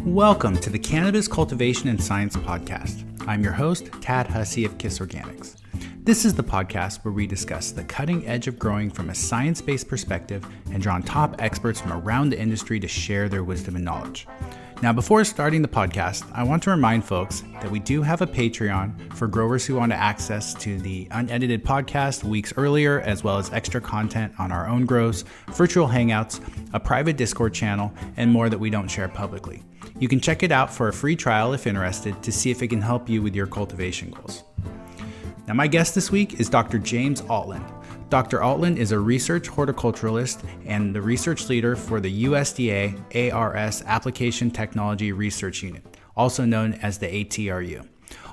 Welcome to the Cannabis Cultivation and Science Podcast. I'm your host, Tad Hussey of Kiss Organics. This is the podcast where we discuss the cutting edge of growing from a science-based perspective and draw on top experts from around the industry to share their wisdom and knowledge. Now, before starting the podcast, I want to remind folks that we do have a Patreon for growers who want access to the unedited podcast weeks earlier, as well as extra content on our own grows, virtual hangouts, a private Discord channel, and more that we don't share publicly. You can check it out for a free trial if interested to see if it can help you with your cultivation goals. Now, my guest this week is Dr. James Altland. Dr. Altland is a research horticulturalist and the research leader for the USDA-ARS Application Technology Research Unit, also known as the ATRU.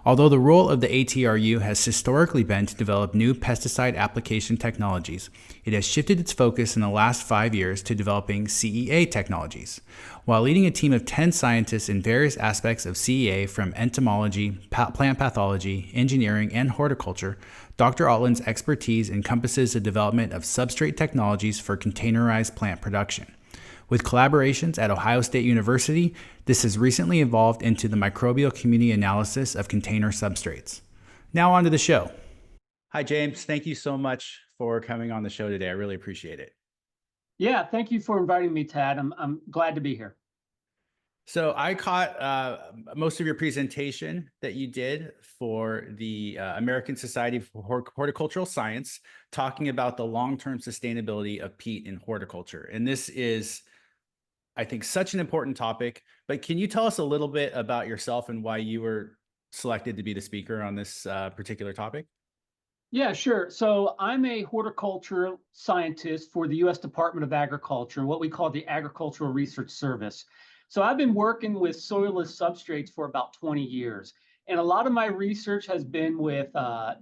Although the role of the ATRU has historically been to develop new pesticide application technologies, it has shifted its focus in the last 5 years to developing CEA technologies. While leading a team of 10 scientists in various aspects of CEA from entomology, plant pathology, engineering, and horticulture, Dr. Altland's expertise encompasses the development of substrate technologies for containerized plant production. With collaborations at Ohio State University, this has recently evolved into the microbial community analysis of container substrates. Now on to the show. Hi, James. Thank you so much for coming on the show today. I really appreciate it. Yeah, thank you for inviting me, Tad. I'm glad to be here. So I caught most of your presentation that you did for the American Society for Horticultural Science, talking about the long-term sustainability of peat in horticulture. And this is, I think, such an important topic. But can you tell us a little bit about yourself and why you were selected to be the speaker on this particular topic? Yeah, sure. So I'm a horticulture scientist for the U.S. Department of Agriculture, what we call the Agricultural Research Service. So I've been working with soilless substrates for about 20 years. And a lot of my research has been with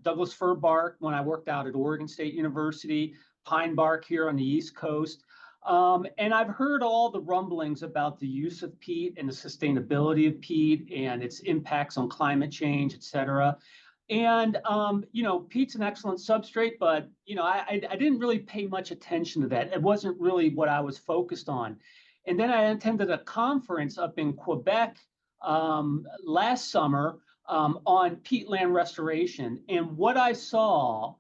Douglas fir bark when I worked out at Oregon State University, pine bark here on the East Coast. And I've heard all the rumblings about the use of peat and the sustainability of peat and its impacts on climate change, et cetera. And, peat's an excellent substrate, but, I didn't really pay much attention to that. It wasn't really what I was focused on. And then I attended a conference up in Quebec last summer on peatland restoration. And what I saw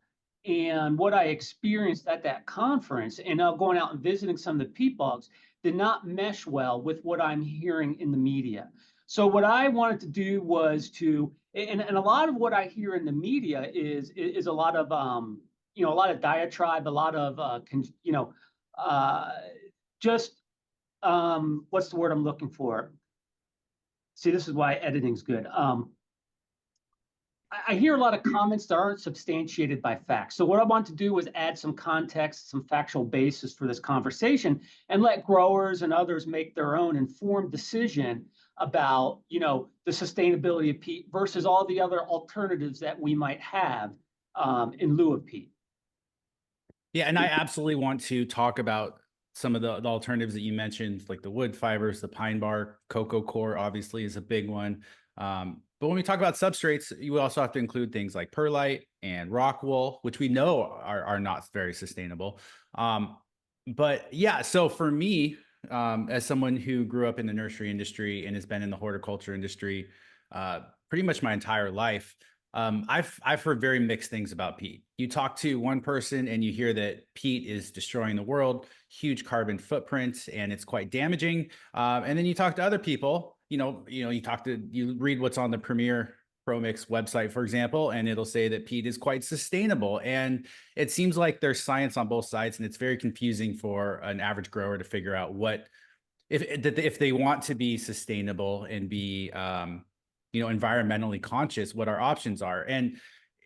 and what I experienced at that conference, and now going out and visiting some of the peat bogs, did not mesh well with what I'm hearing in the media. So what I wanted to do was and a lot of what I hear in the media is a lot of a lot of diatribe, a lot of what's the word I'm looking for? See, this is why editing's good. I hear a lot of comments that aren't substantiated by facts. So what I want to do was add some context, some factual basis for this conversation, and let growers and others make their own informed decision about, the sustainability of peat versus all the other alternatives that we might have in lieu of peat. Yeah, and I absolutely want to talk about some of the alternatives that you mentioned, like the wood fibers, the pine bark, cocoa core obviously is a big one. But when we talk about substrates, you also have to include things like perlite and rock wool, which we know are not very sustainable. But yeah, so for me, as someone who grew up in the nursery industry and has been in the horticulture industry pretty much my entire life, I've heard very mixed things about peat. You talk to one person and you hear that peat is destroying the world, huge carbon footprint, and it's quite damaging. And then you talk to other people. You read what's on the Premier ProMix website, for example, and it'll say that peat is quite sustainable. And it seems like there's science on both sides, and it's very confusing for an average grower to figure out if they want to be sustainable and be environmentally conscious, what our options are. And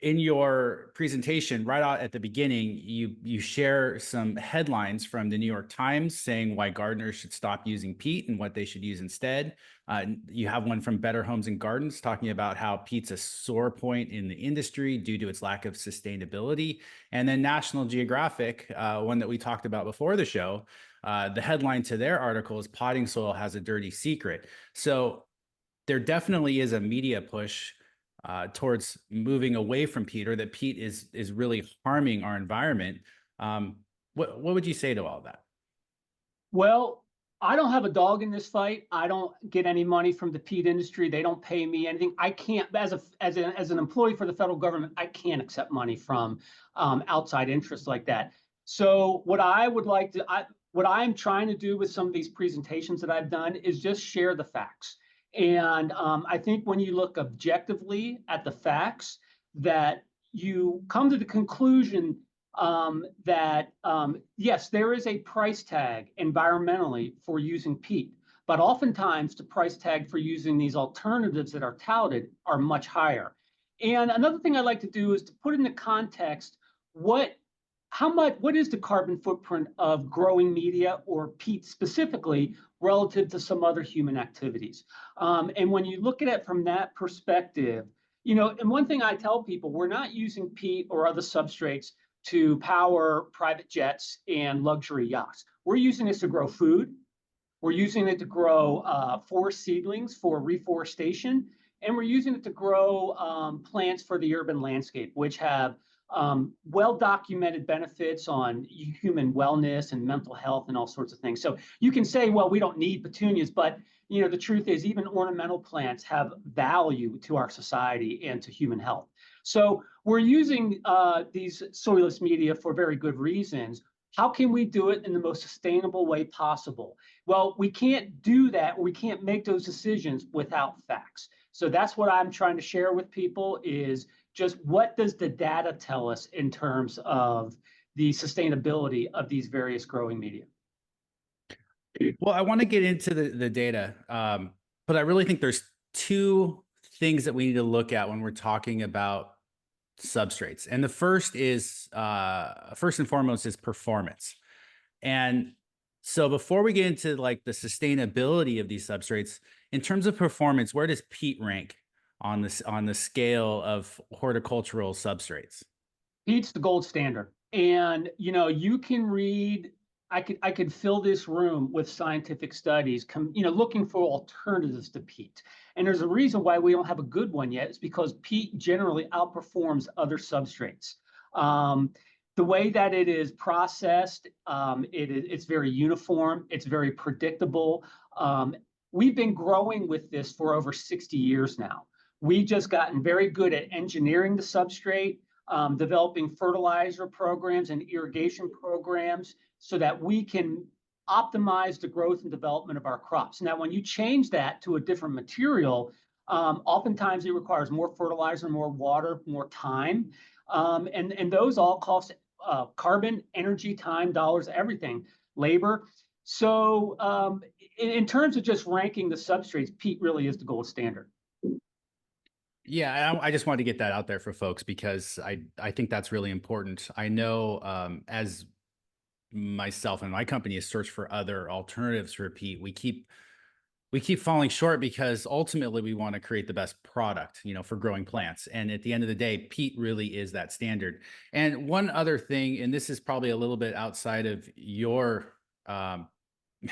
in your presentation, right out at the beginning, you share some headlines from the New York Times saying why gardeners should stop using peat and what they should use instead. You have one from Better Homes and Gardens talking about how peat's a sore point in the industry due to its lack of sustainability. And then National Geographic, one that we talked about before the show, the headline to their article is "Potting Soil Has a Dirty Secret." So there definitely is a media push towards moving away from peat, or that peat is really harming our environment. What would you say to all that? Well, I don't have a dog in this fight. I don't get any money from the peat industry. They don't pay me anything. I can't, as an employee for the federal government, I can't accept money from outside interests like that. So what I would like to, what I'm trying to do with some of these presentations that I've done is just share the facts. And I think when you look objectively at the facts, that you come to the conclusion that yes, there is a price tag environmentally for using peat, but oftentimes the price tag for using these alternatives that are touted are much higher. And another thing I like to do is to put into context what what is the carbon footprint of growing media or peat specifically relative to some other human activities. And when you look at it from that perspective, and one thing I tell people, we're not using peat or other substrates to power private jets and luxury yachts. We're using this to grow food. We're using it to grow forest seedlings for reforestation. And we're using it to grow plants for the urban landscape, which have well-documented benefits on human wellness and mental health and all sorts of things. So you can say, well, we don't need petunias, but the truth is even ornamental plants have value to our society and to human health. So we're using these soilless media for very good reasons. How can we do it in the most sustainable way possible? Well, we can't do that. We can't make those decisions without facts. So that's what I'm trying to share with people is just what does the data tell us in terms of the sustainability of these various growing media? Well, I want to get into the data, but I really think there's two things that we need to look at when we're talking about substrates. And the first is, first and foremost, is performance. And so before we get into like the sustainability of these substrates, in terms of performance, where does peat rank on the scale of horticultural substrates? Peat's the gold standard. And you can read, I could fill this room with scientific studies, looking for alternatives to peat. And there's a reason why we don't have a good one yet. It's because peat generally outperforms other substrates. The way that it is processed, it's very uniform. It's very predictable. We've been growing with this for over 60 years now. We've just gotten very good at engineering the substrate, developing fertilizer programs and irrigation programs so that we can optimize the growth and development of our crops. Now, when you change that to a different material, oftentimes it requires more fertilizer, more water, more time. And those all cost carbon, energy, time, dollars, everything, labor. So in terms of just ranking the substrates, peat really is the gold standard. Yeah, I just wanted to get that out there for folks because I think that's really important. I know as myself and my company has searched for other alternatives for peat, we keep falling short because ultimately we want to create the best product, for growing plants. And at the end of the day, peat really is that standard. And one other thing, and this is probably a little bit outside of your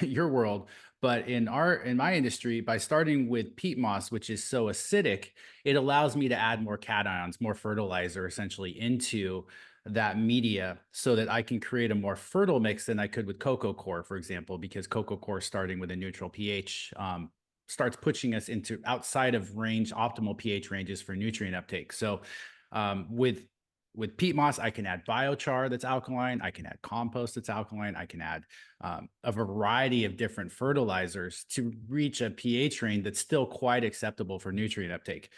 your world, but in my industry, by starting with peat moss, which is so acidic, it allows me to add more cations, more fertilizer essentially into that media so that I can create a more fertile mix than I could with cocoa coir, for example, because cocoa coir starting with a neutral pH starts pushing us into outside of range, optimal pH ranges for nutrient uptake. So with peat moss, I can add biochar that's alkaline. I can add compost that's alkaline. I can add a variety of different fertilizers to reach a pH range that's still quite acceptable for nutrient uptake.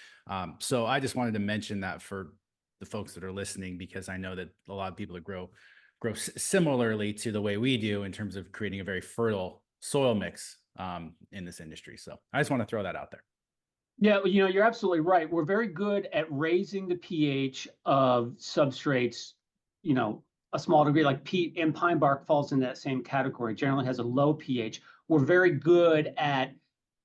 So I just wanted to mention that for the folks that are listening, because I know that a lot of people that grow similarly to the way we do in terms of creating a very fertile soil mix in this industry. So I just want to throw that out there. Yeah, you're absolutely right. We're very good at raising the pH of substrates, a small degree, like peat and pine bark falls in that same category, generally has a low pH. We're very good at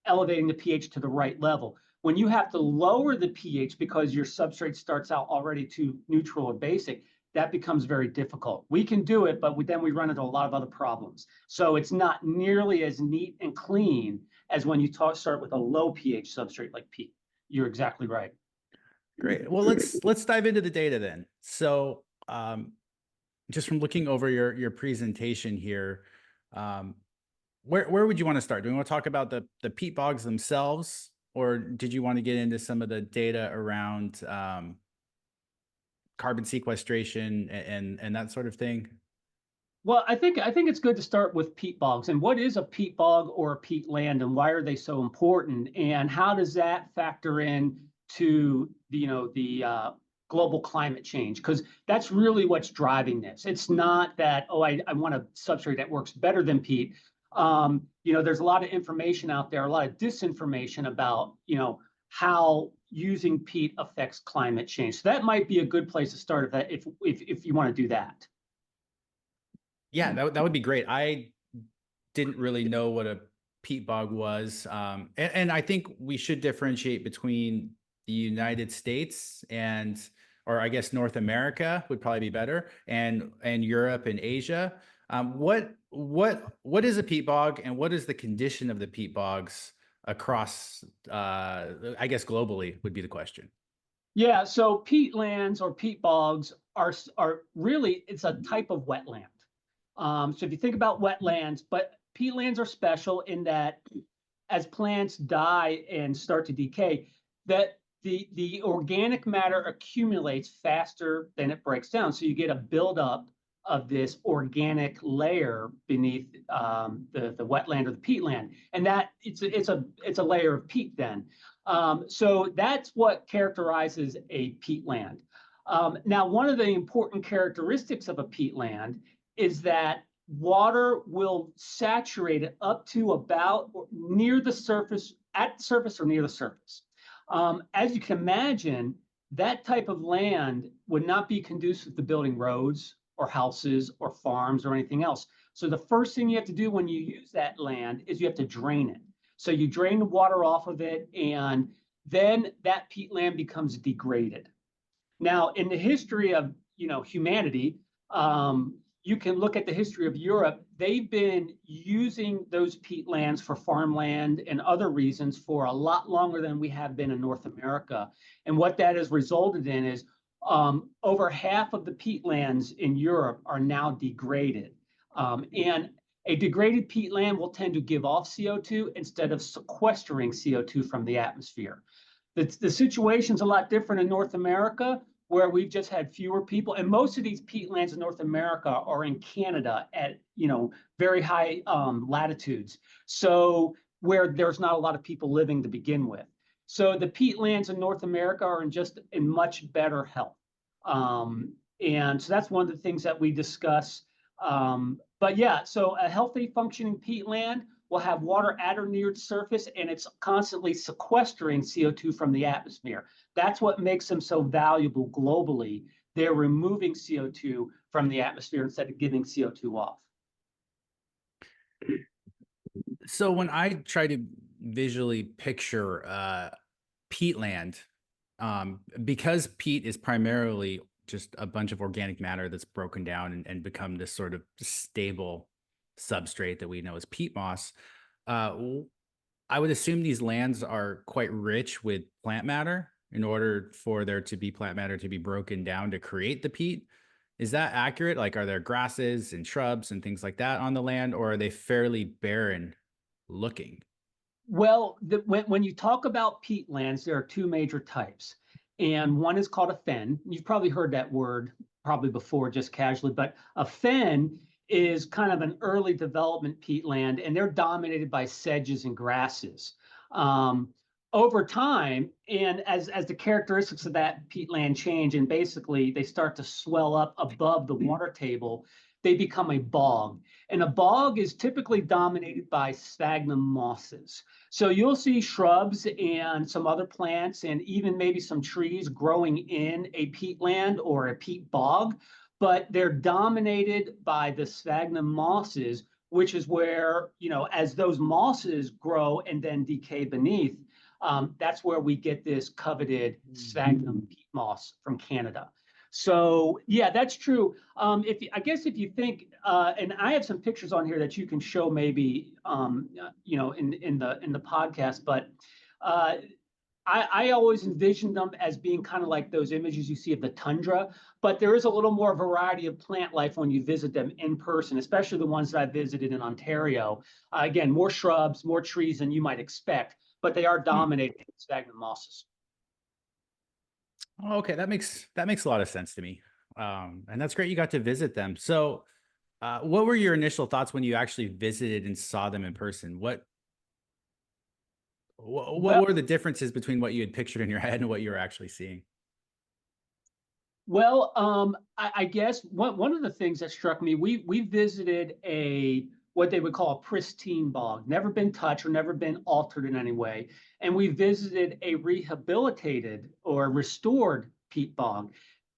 elevating the pH to the right level. When you have to lower the pH because your substrate starts out already too neutral or basic, that becomes very difficult. We can do it, but then we run into a lot of other problems. So it's not nearly as neat and clean as when you start with a low pH substrate like peat. You're exactly right. Great. Well, let's dive into the data then. So just from looking over your presentation here, where would you want to start? Do we want to talk about the peat bogs themselves, or did you want to get into some of the data around carbon sequestration and that sort of thing? Well, I think it's good to start with peat bogs. And what is a peat bog or a peat land, and why are they so important? And how does that factor in to the global climate change? Because that's really what's driving this. It's not that, oh, I want a substrate that works better than peat. There's a lot of information out there, a lot of disinformation about how using peat affects climate change. So that might be a good place to start if you want to do that. Yeah, that would be great. I didn't really know what a peat bog was. And I think we should differentiate between the United States or I guess North America would probably be better, and Europe and Asia. What is a peat bog, and what is the condition of the peat bogs across, I guess globally would be the question. Yeah, so peatlands or peat bogs are really, it's a type of wetland. So if you think about wetlands, but peatlands are special in that as plants die and start to decay, that the organic matter accumulates faster than it breaks down. So you get a buildup of this organic layer beneath the wetland or the peatland, and that it's a layer of peat then. So that's what characterizes a peatland. Now, one of the important characteristics of a peatland is that water will saturate it up to about near the surface, at the surface or near the surface. As you can imagine, that type of land would not be conducive to building roads or houses or farms or anything else. So the first thing you have to do when you use that land is you have to drain it. So you drain the water off of it, and then that peatland becomes degraded. Now, in the history of humanity, you can look at the history of Europe. They've been using those peatlands for farmland and other reasons for a lot longer than we have been in North America. And what that has resulted in is over half of the peatlands in Europe are now degraded. And a degraded peatland will tend to give off CO2 instead of sequestering CO2 from the atmosphere. The situation's a lot different in North America, where we've just had fewer people. And most of these peatlands in North America are in Canada at very high latitudes. So where there's not a lot of people living to begin with. So the peatlands in North America are in much better health. And so that's one of the things that we discuss. But yeah, so a healthy functioning peatland will have water at or near its surface, and it's constantly sequestering CO2 from the atmosphere. That's what makes them so valuable globally. They're removing CO2 from the atmosphere instead of giving CO2 off. So when I try to visually picture peatland, because peat is primarily just a bunch of organic matter that's broken down and become this sort of stable substrate that we know as peat moss, I would assume these lands are quite rich with plant matter in order for there to be plant matter to be broken down to create the peat. Is that accurate? Like, are there grasses and shrubs and things like that on the land, or are they fairly barren looking? Well, when you talk about peatlands, there are two major types. And one is called a fen. You've probably heard that word probably before, just casually, but a fen is kind of an early development peatland, and they're dominated by sedges and grasses. Over time, and as the characteristics of that peatland change, and basically they start to swell up above the water table, they become a bog. And a bog is typically dominated by sphagnum mosses. So you'll see shrubs and some other plants and even maybe some trees growing in a peatland or a peat bog, but they're dominated by the sphagnum mosses, which is where, as those mosses grow and then decay beneath, that's where we get this coveted sphagnum peat moss from Canada. So yeah, that's true. If you think, and I have some pictures on here that you can show maybe, in the podcast, but I always envisioned them as being kind of like those images you see of the tundra, but there is a little more variety of plant life when you visit them in person, especially the ones that I visited in Ontario. Again, more shrubs, more trees than you might expect, but they are Hmm. dominated in sphagnum mosses. Oh, okay, that makes a lot of sense to me. And that's great you got to visit them. So, what were your initial thoughts when you actually visited and saw them in person? What Well, were the differences between what you had pictured in your head and what you were actually seeing? I guess one of the things that struck me, we visited a what they would call a pristine bog, never been touched or never been altered in any way, and we visited a rehabilitated or restored peat bog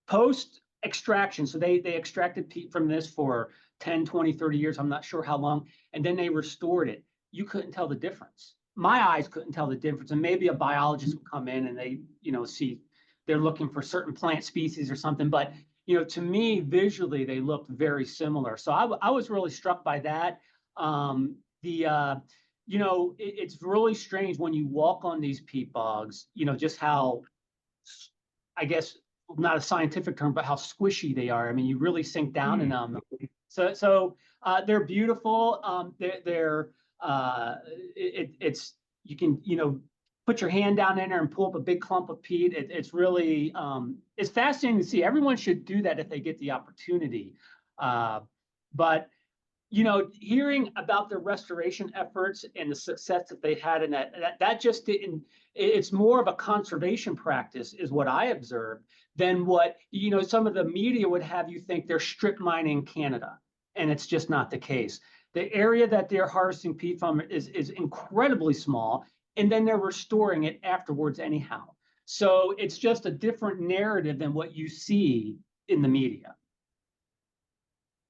post extraction. So they extracted peat from this for 10, 20, 30 years. I'm not sure how long, and then they restored it. You couldn't tell the difference. My eyes couldn't tell the difference, and maybe a biologist would come in and they, see they're looking for certain plant species or something. But to me, visually, they looked very similar. So I was really struck by that. The it's really strange when you walk on these peat bogs. Just how, I guess, not a scientific term, but how squishy they are. I mean, you really sink down in Hmm. them. So they're beautiful. It's you can put your hand down in there and pull up a big clump of peat. It's really it's fascinating to see. Everyone should do that if they get the opportunity. But hearing about the restoration efforts and the success that they had in that just didn't. It's more of a conservation practice, is what I observed, than what some of the media would have you think they're strip mining Canada, and it's just not the case. The area that they're harvesting peat from is incredibly small, and then they're restoring it afterwards anyhow. So it's just a different narrative than what you see in the media.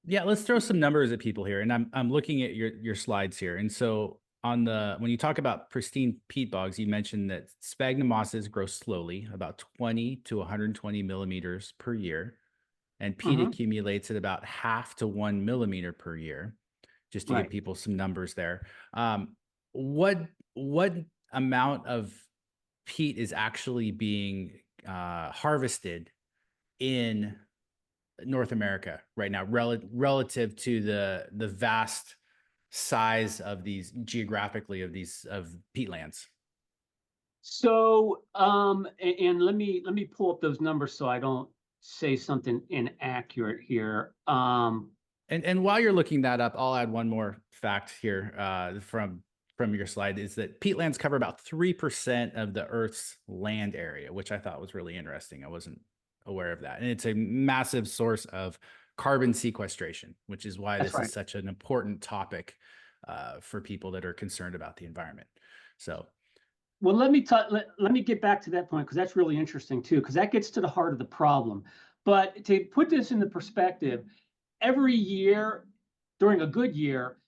Yeah, let's throw some numbers at people here. And I'm looking at your slides here. And so when you talk about pristine peat bogs, you mentioned that sphagnum mosses grow slowly, about 20 to 120 millimeters per year, and peat Mhm. accumulates at about half to 1 millimeter per year, just to give Right. people some numbers there. What amount of peat is actually being harvested in North America right now, relative to the vast size of these geographically of peatlands? So, and let me pull up those numbers so I don't say something inaccurate here. And while you're looking that up, I'll add one more fact here from your slide, is that peatlands cover about 3% of the Earth's land area, which I thought was really interesting. I wasn't aware of that. And it's a massive source of carbon sequestration, which is why That's this is right. such an important topic for people that are concerned about the environment. So, Well, let me get back to that point because that's really interesting too, because that gets to the heart of the problem. But to put this into perspective, every year during a good year,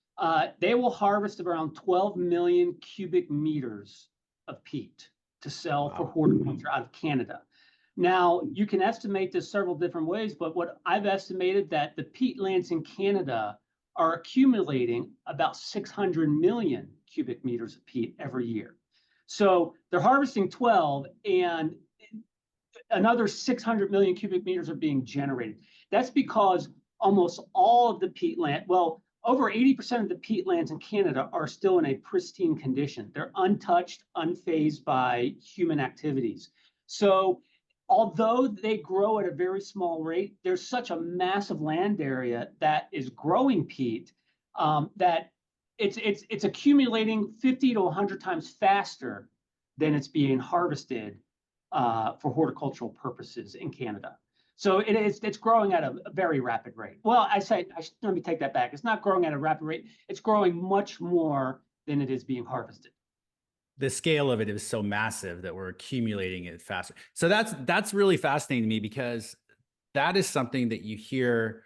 they will harvest around 12 million cubic meters of peat to sell for wow. horticulture out of Canada. Now, you can estimate this several different ways, but what I've estimated that the peatlands in Canada are accumulating about 600 million cubic meters of peat every year. So they're harvesting 12 and another 600 million cubic meters are being generated. That's because almost all of the peatland, well, over 80% of the peatlands in Canada are still in a pristine condition. They're untouched, unfazed by human activities. So although they grow at a very small rate, there's such a massive land area that is growing peat that it's accumulating 50 to 100 times faster than it's being harvested for horticultural purposes in Canada. So it's growing at a very rapid rate. Well, let me take that back. It's not growing at a rapid rate. It's growing much more than it is being harvested. The scale of it is so massive that we're accumulating it faster. So that's really fascinating to me, because that is something that you hear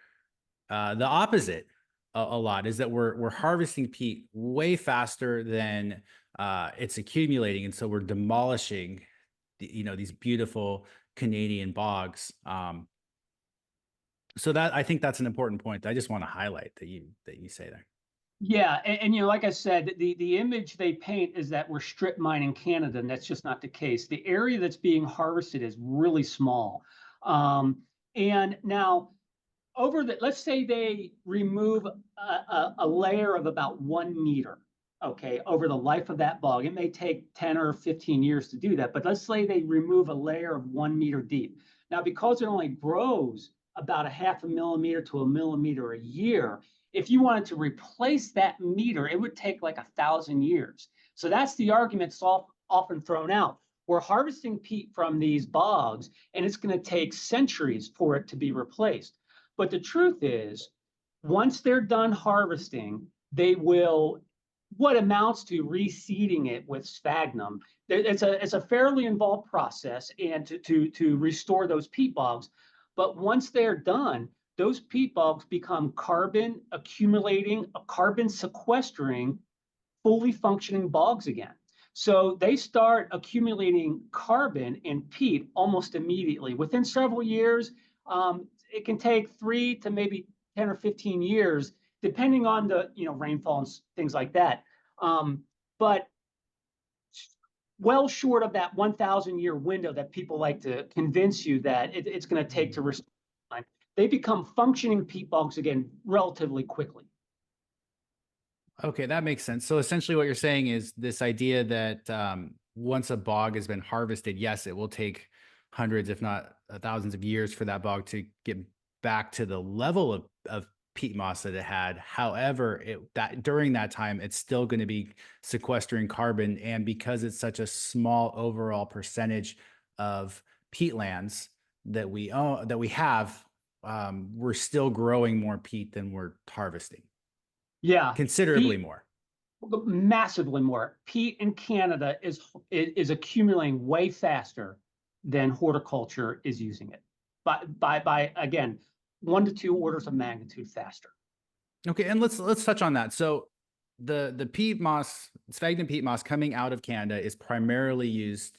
the opposite a lot, is that we're harvesting peat way faster than it's accumulating, and so we're demolishing these beautiful Canadian bogs. So that, I think that's an important point that I just want to highlight that you say there. Yeah, and you know, like I said, the image they paint is that we're strip mining Canada, and that's just not the case. The area that's being harvested is really small. And now over the, let's say they remove a layer of about 1 meter, okay, over the life of that bog. It may take 10 or 15 years to do that, but let's say they remove a layer of 1 meter deep. Now, because it only grows about a half a millimeter to a millimeter a year, if you wanted to replace that meter, it would take like 1,000 years. So that's the argument often thrown out. We're harvesting peat from these bogs, and it's going to take centuries for it to be replaced. But the truth is, once they're done harvesting, they will what amounts to reseeding it with sphagnum. It's a fairly involved process and to restore those peat bogs. But once they're done, those peat bogs become carbon accumulating, carbon sequestering, fully functioning bogs again. So they start accumulating carbon and peat almost immediately. Within several years, it can take 3 to maybe 10 or 15 years, depending on the rainfall and things like that. But well short of that 1,000-year window that people like to convince you that it's going to take to restore time, they become functioning peat bogs again relatively quickly. Okay, that makes sense. So essentially what you're saying is this idea that once a bog has been harvested, yes, it will take hundreds, if not thousands of years for that bog to get back to the level of peat moss that it had. However, that during that time, it's still going to be sequestering carbon. And because it's such a small overall percentage of peatlands that we own, that we have, we're still growing more peat than we're harvesting. Yeah, Considerably more. Massively more. Peat in Canada is accumulating way faster than horticulture is using it. By again, 1 to 2 orders of magnitude faster. Okay, and let's touch on that. So the peat moss, sphagnum peat moss coming out of Canada is primarily used.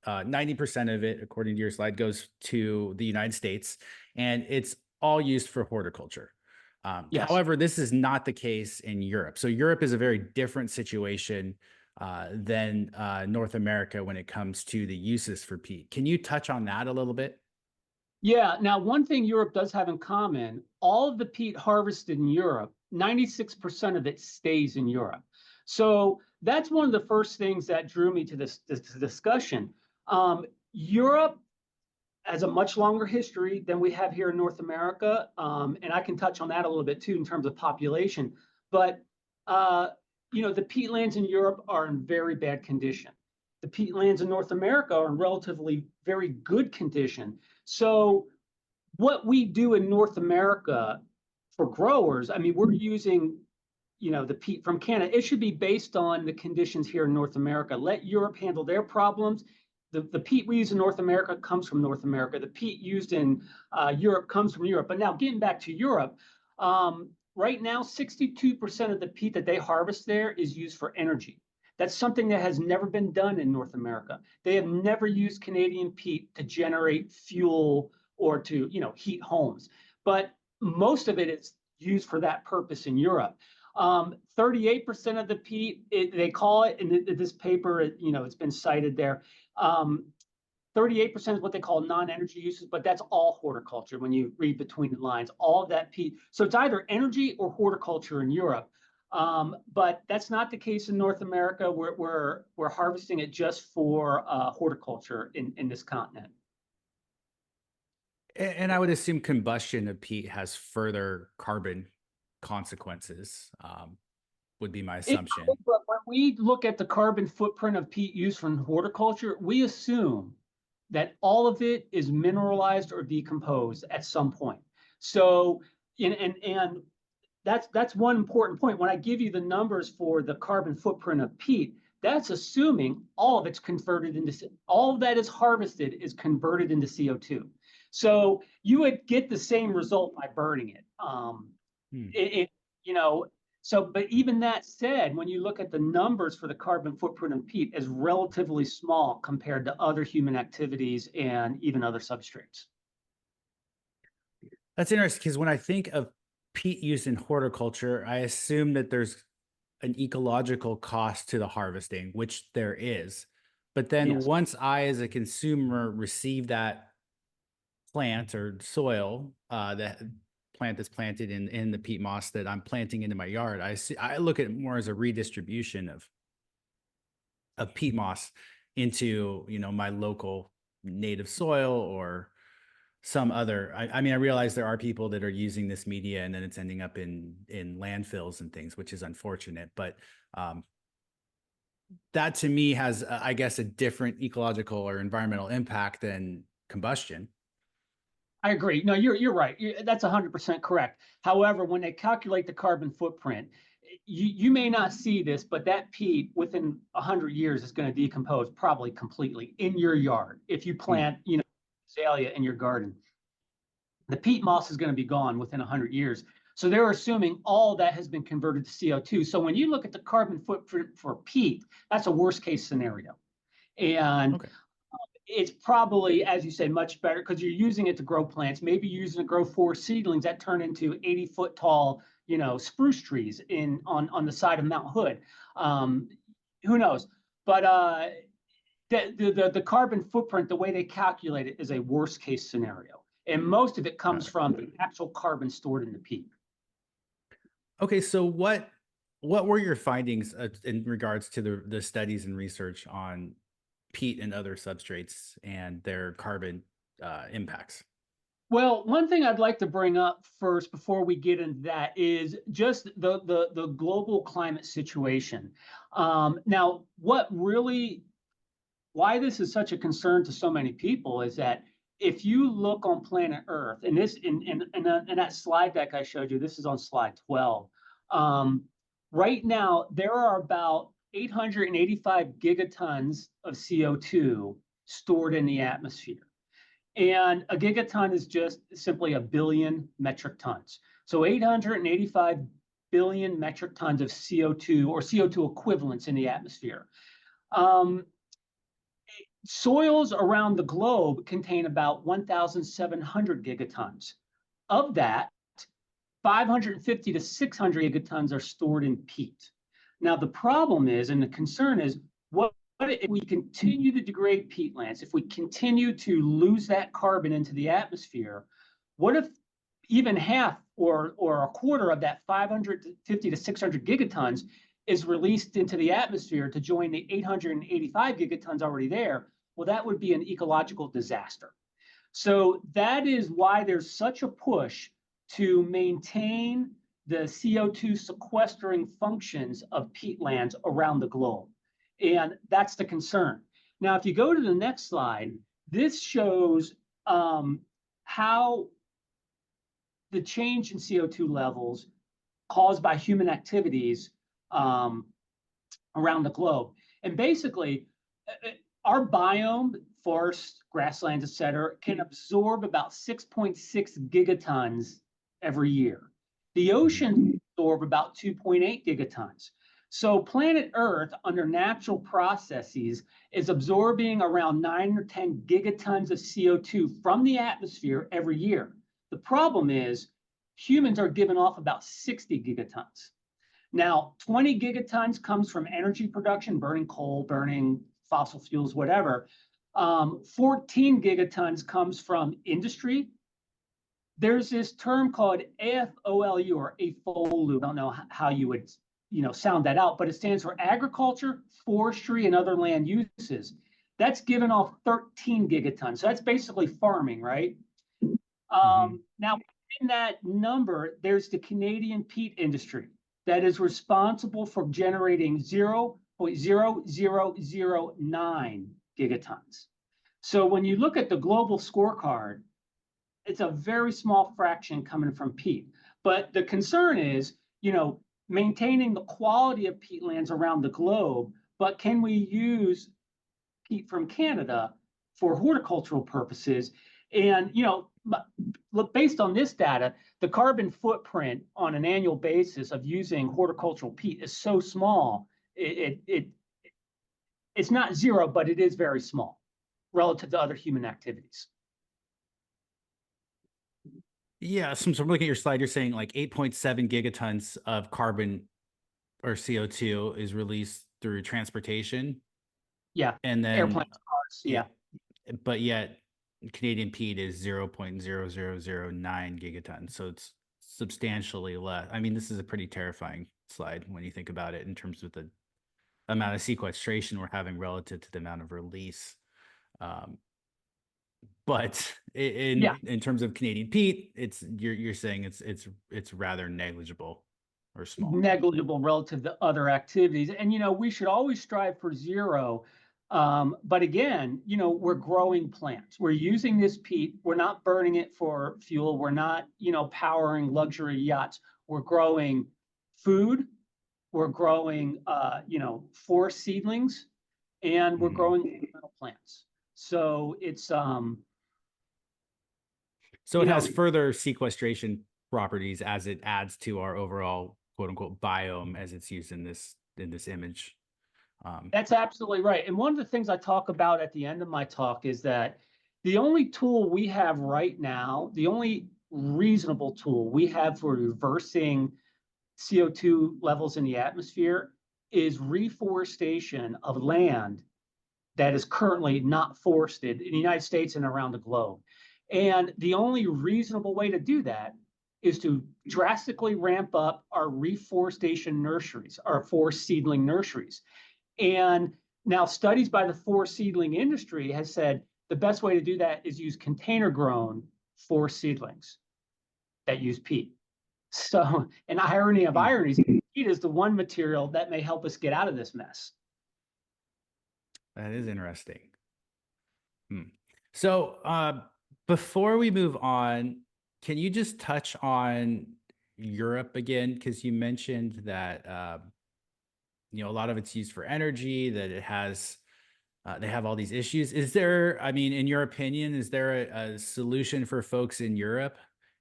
90% of it, according to your slide, goes to the United States, and it's all used for horticulture. Yes. However, this is not the case in Europe. So Europe is a very different situation than North America when it comes to the uses for peat. Can you touch on that a little bit? Yeah. Now, one thing Europe does have in common, all of the peat harvested in Europe, 96% of it stays in Europe. So that's one of the first things that drew me to this discussion. Europe has a much longer history than we have here in North America. And I can touch on that a little bit too in terms of population. But, the peatlands in Europe are in very bad condition. The peatlands in North America are in relatively very good condition. So what we do in North America for growers, I mean, we're using, the peat from Canada. It should be based on the conditions here in North America. Let Europe handle their problems. The peat we use in North America comes from North America. The peat used in Europe comes from Europe. But now getting back to Europe, right now, 62% of the peat that they harvest there is used for energy. That's something that has never been done in North America. They have never used Canadian peat to generate fuel or to, heat homes. But most of it is used for that purpose in Europe. 38% of the peat, they call it in this paper, it's been cited there. 38% is what they call non-energy uses, but that's all horticulture when you read between the lines, all of that peat. So it's either energy or horticulture in Europe. But that's not the case in North America. We're harvesting it just for horticulture in this continent. And I would assume combustion of peat has further carbon consequences, would be my assumption. But when we look at the carbon footprint of peat used from horticulture, we assume that all of it is mineralized or decomposed at some point. So, and that's one important point. When I give you the numbers for the carbon footprint of peat, that's assuming all of it's converted into, all of that is harvested is converted into CO2. So you would get the same result by burning it. But even that said, when you look at the numbers for the carbon footprint of peat, is relatively small compared to other human activities and even other substrates. That's interesting because when I think of peat used in horticulture, I assume that there's an ecological cost to the harvesting, which there is. But then Yes. once I, as a consumer, receive that plant or soil, that plant that's planted in the peat moss that I'm planting into my yard, I look at it more as a redistribution of peat moss into, my local native soil or some other. I mean, I realize there are people that are using this media and then it's ending up in landfills and things, which is unfortunate. But that to me has, I guess, a different ecological or environmental impact than combustion. I agree. No, you're right. That's 100% correct. However, when they calculate the carbon footprint, you may not see this, but that peat within 100 years is going to decompose probably completely in your yard. If you Hmm. plant, azalea in your garden, the peat moss is going to be gone within 100 years. So they're assuming all that has been converted to CO2. So when you look at the carbon footprint for peat, that's a worst case scenario. And Okay. it's probably, as you say, much better because you're using it to grow plants. Maybe you're using it to grow 4 seedlings that turn into 80-foot tall, spruce trees on the side of Mount Hood. Um, who knows? But the carbon footprint, the way they calculate it, is a worst case scenario, and most of it comes Got it. from the actual carbon stored in the peat. Okay, so what were your findings in regards to the studies and research on peat and other substrates and their carbon impacts? Well, one thing I'd like to bring up first before we get into that is just the global climate situation. Now, why this is such a concern to so many people is that if you look on planet Earth, and this in that slide deck I showed you, this is on slide 12. Um, right now, there are about 885 gigatons of CO2 stored in the atmosphere. And a gigaton is just simply a billion metric tons. So 885 billion metric tons of CO2 or CO2 equivalents in the atmosphere. Um, Soils around the globe contain about 1,700 gigatons. Of that, 550 to 600 gigatons are stored in peat. Now, the problem is, and the concern is, what if we continue to degrade peatlands, if we continue to lose that carbon into the atmosphere, what if even half or a quarter of that 550 to 600 gigatons is released into the atmosphere to join the 885 gigatons already there? Well, that would be an ecological disaster. So that is why there's such a push to maintain the CO2 sequestering functions of peatlands around the globe. And that's the concern. Now, if you go to the next slide, this shows how the change in CO2 levels caused by human activities around the globe. And basically, our biome, forests, grasslands, et cetera, can absorb about 6.6 gigatons every year. The ocean absorb about 2.8 gigatons. So planet Earth, under natural processes, is absorbing around 9 or 10 gigatons of CO2 from the atmosphere every year. The problem is humans are giving off about 60 gigatons. Now, 20 gigatons comes from energy production, burning coal, burning fossil fuels, whatever. 14 gigatons comes from industry. There's this term called AFOLU or AFOLU. I don't know how you would sound that out, but it stands for agriculture, forestry, and other land uses. That's given off 13 gigatons. So that's basically farming, right? Now, in that number, there's the Canadian peat industry that is responsible for generating 0.0009 gigatons. So when you look at the global scorecard, it's a very small fraction coming from peat. But the concern is, maintaining the quality of peatlands around the globe, but can we use peat from Canada for horticultural purposes? And, based on this data, the carbon footprint on an annual basis of using horticultural peat is so small, it's not zero, but it is very small relative to other human activities. Yeah, so I'm looking at your slide, you're saying like 8.7 gigatons of carbon or CO2 is released through transportation, Yeah, and airplanes, then cars. yeah, Yeah. but yet Canadian peat is 0.0009 gigatons, so it's substantially less. I mean, this is a pretty terrifying slide when you think about it in terms of the amount of sequestration we're having relative to the amount of release. Um, but Yeah. in terms of Canadian peat, it's you're saying it's rather negligible or small. Negligible relative to other activities. And, we should always strive for zero. But again, we're growing plants. We're using this peat. We're not burning it for fuel. We're not, powering luxury yachts. We're growing food. We're growing, forest seedlings, and we're Mhm. growing ornamental plants. So it's, So it has further sequestration properties as it adds to our overall quote unquote biome as it's used in this image. That's absolutely right. And one of the things I talk about at the end of my talk is that the only tool we have right now, the only reasonable tool we have for reversing CO2 levels in the atmosphere is reforestation of land that is currently not forested in the United States and around the globe. And the only reasonable way to do that is to drastically ramp up our reforestation nurseries, our forest seedling nurseries. And now studies by the forest seedling industry has said the best way to do that is use container grown forest seedlings that use peat. So an irony of Hmm. ironies, peat is the one material that may help us get out of this mess. That is interesting. Hmm. So before we move on, can you just touch on Europe again? Because you mentioned that a lot of it's used for energy, that it has they have all these issues. Is there, I mean, in your opinion, is there a solution for folks in Europe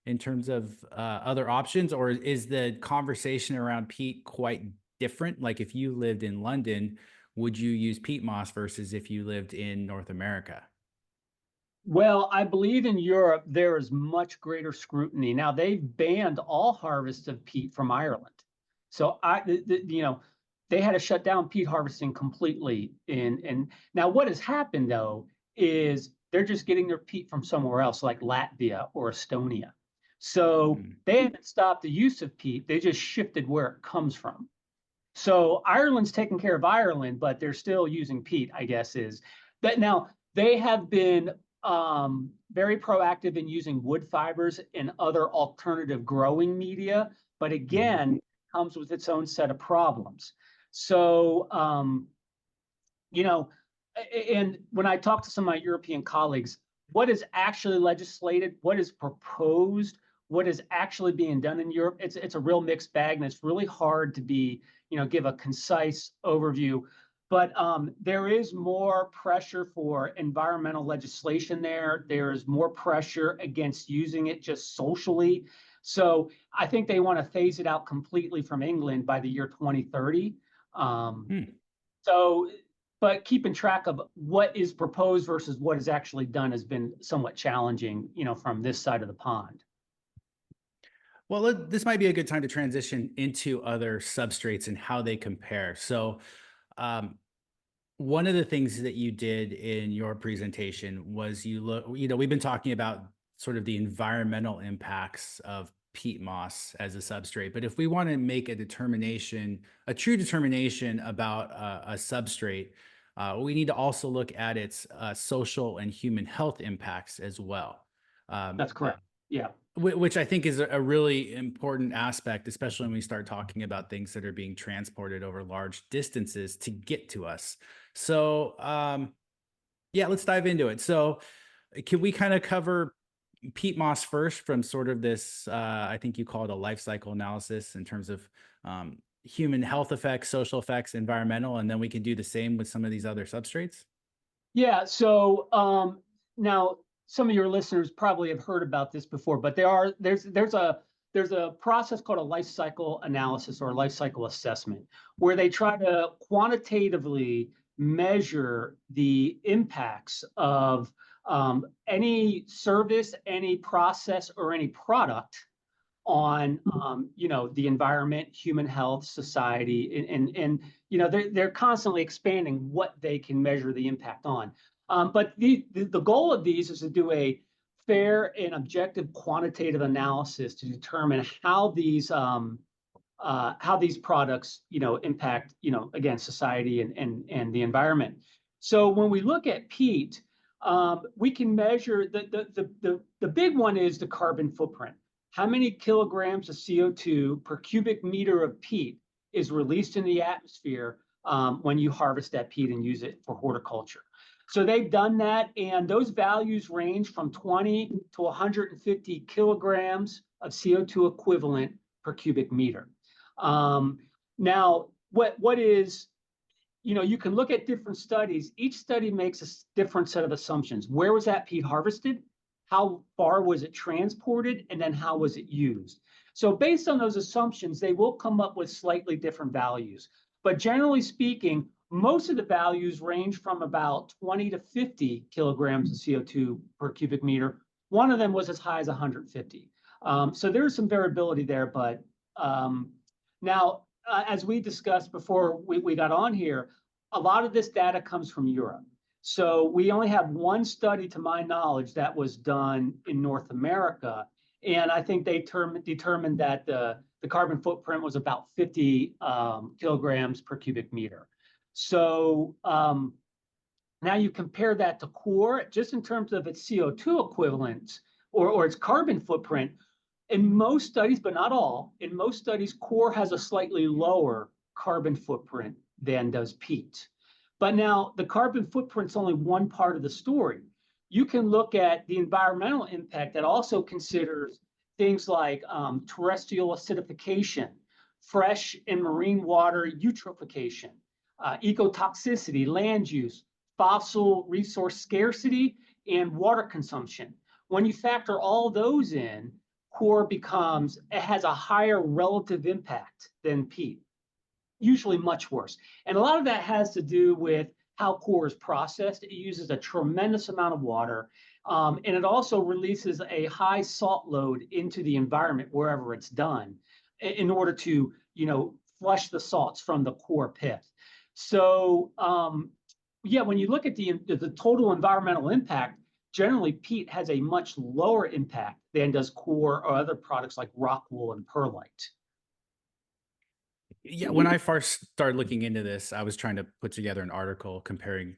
in terms of other options, or is the conversation around peat quite different? Like if you lived in London, would you use peat moss versus if you lived in North America? Well, I believe in Europe there is much greater scrutiny. Now they've banned all harvest of peat from Ireland. So they had to shut down peat harvesting completely. And now what has happened though is they're just getting their peat from somewhere else, like Latvia or Estonia. So Hmm. they haven't stopped the use of peat. They just shifted where it comes from. So Ireland's taking care of Ireland, but they're still using peat, I guess, is that now they have been very proactive in using wood fibers and other alternative growing media, but Hmm. again, comes with its own set of problems. So, you know, and when I talk to some of my European colleagues, what is actually legislated, what is proposed, what is actually being done in Europe, it's a real mixed bag, and it's really hard to give a concise overview. But there is more pressure for environmental legislation there. There is more pressure against using it just socially. So I think they want to phase it out completely from England by the year 2030. Um, Hmm. so, but keeping track of what is proposed versus what is actually done has been somewhat challenging, from this side of the pond. Well, this might be a good time to transition into other substrates and how they compare. So, um, one of the things that you did in your presentation was we've been talking about sort of the environmental impacts of peat moss as a substrate, but if we want to make a true determination about a substrate, we need to also look at its social and human health impacts as well. Um, That's correct. Yeah. which I think is a really important aspect, especially when we start talking about things that are being transported over large distances to get to us. So, yeah, let's dive into it. So, can we kind of cover peat moss first from sort of this, I think you call it a life cycle analysis in terms of human health effects, social effects, environmental, and then we can do the same with some of these other substrates? Yeah. So now some of your listeners probably have heard about this before, but there's a process called a life cycle analysis or a life cycle assessment where they try to quantitatively measure the impacts of any service, any process, or any product on the environment, human health, society, and they're constantly expanding what they can measure the impact on. But the goal of these is to do a fair and objective quantitative analysis to determine how these products impact again society and the environment. So when we look at peat, we can measure the big one is the carbon footprint. How many kilograms of CO2 per cubic meter of peat is released in the atmosphere when you harvest that peat and use it for horticulture? So they've done that, and those values range from 20 to 150 kilograms of CO2 equivalent per cubic meter. Now, what is, you can look at different studies. Each study makes a different set of assumptions. Where was that peat harvested? How far was it transported? And then how was it used? So based on those assumptions, they will come up with slightly different values. But generally speaking, most of the values range from about 20 to 50 kilograms of CO2 per cubic meter. One of them was as high as 150. So there's some variability there, but now, as we discussed before we got on here, a lot of this data comes from Europe. So we only have one study, to my knowledge, that was done in North America. And I think they determined that the carbon footprint was about 50 kilograms per cubic meter. So now you compare that to core, just in terms of its CO2 equivalents or its carbon footprint. In most studies, but not all, in most studies, core has a slightly lower carbon footprint than does peat. But now the carbon footprint's only one part of the story. You can look at the environmental impact that also considers things like terrestrial acidification, fresh and marine water eutrophication, ecotoxicity, land use, fossil resource scarcity, and water consumption. When you factor all those in, core has a higher relative impact than peat, usually much worse. And a lot of that has to do with how core is processed. It uses a tremendous amount of water, and it also releases a high salt load into the environment wherever it's done in order to, flush the salts from the core pith. So, yeah, when you look at the total environmental impact, generally peat has a much lower impact than does core or other products like rock wool and perlite. Yeah, when I first started looking into this, I was trying to put together an article comparing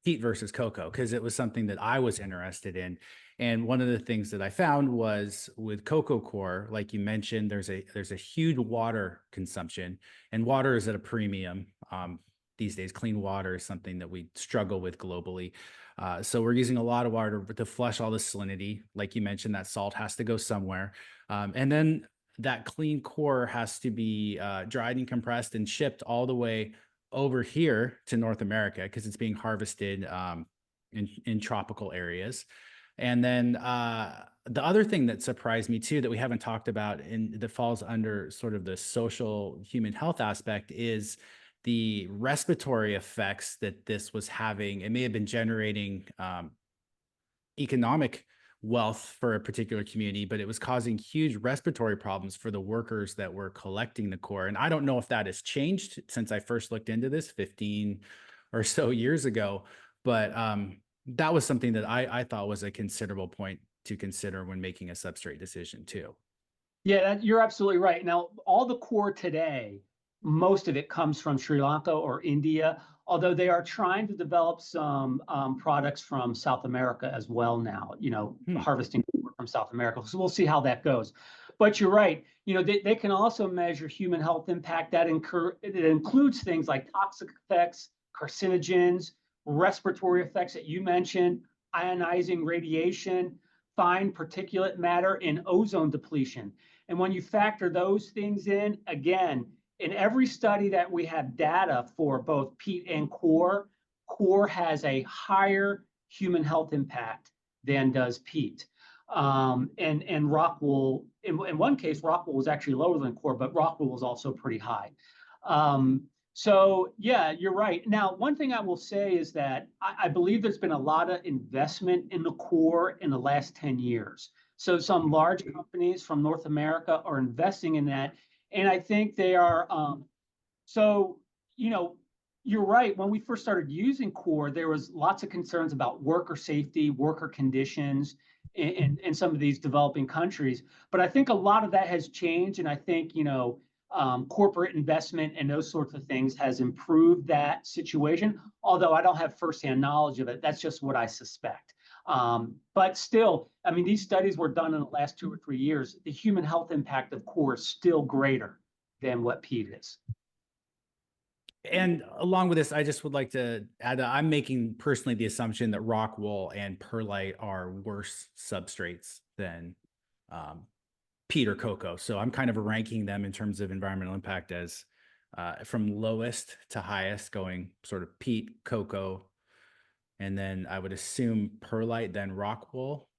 peat versus cocoa because it was something that I was interested in. And one of the things that I found was with cocoa core, like you mentioned, there's a huge water consumption, and water is at a premium. These days, clean water is something that we struggle with globally. So we're using a lot of water to flush all the salinity. Like you mentioned, that salt has to go somewhere. And then that clean core has to be dried and compressed and shipped all the way over here to North America because it's being harvested in tropical areas. And then the other thing that surprised me too that we haven't talked about and that falls under sort of the social human health aspect is the respiratory effects that this was having. It may have been generating economic wealth for a particular community, but it was causing huge respiratory problems for the workers that were collecting the core. And I don't know if that has changed since I first looked into this 15 or so years ago, but that was something that I thought was a considerable point to consider when making a substrate decision too. Yeah, you're absolutely right. Now, all the core today, most of it comes from Sri Lanka or India, although they are trying to develop some products from South America as well now, harvesting from South America. So we'll see how that goes. But you're right. They can also measure human health impact. It includes things like toxic effects, carcinogens, respiratory effects that you mentioned, ionizing radiation, fine particulate matter, and ozone depletion. And when you factor those things in, again, in every study that we have data for both peat and core has a higher human health impact than does peat. And rock wool, in one case, rock wool was actually lower than core, but rock wool was also pretty high. So yeah, you're right. Now, one thing I will say is that I believe there's been a lot of investment in the core in the last 10 years. So some large companies from North America are investing in that. And I think they are, so, you know, you're right. When we first started using core, there was lots of concerns about worker safety, worker conditions in some of these developing countries. But I think a lot of that has changed. And I think, corporate investment and those sorts of things has improved that situation. Although I don't have firsthand knowledge of it, that's just what I suspect. But still, I mean, these studies were done in the last 2 or 3 years. The human health impact of core is still greater than what peat is. And along with this, I just would like to add that I'm making personally the assumption that rock wool and perlite are worse substrates than peat or cocoa. So I'm kind of ranking them in terms of environmental impact as from lowest to highest, going sort of peat, cocoa, and then I would assume perlite, then rock wool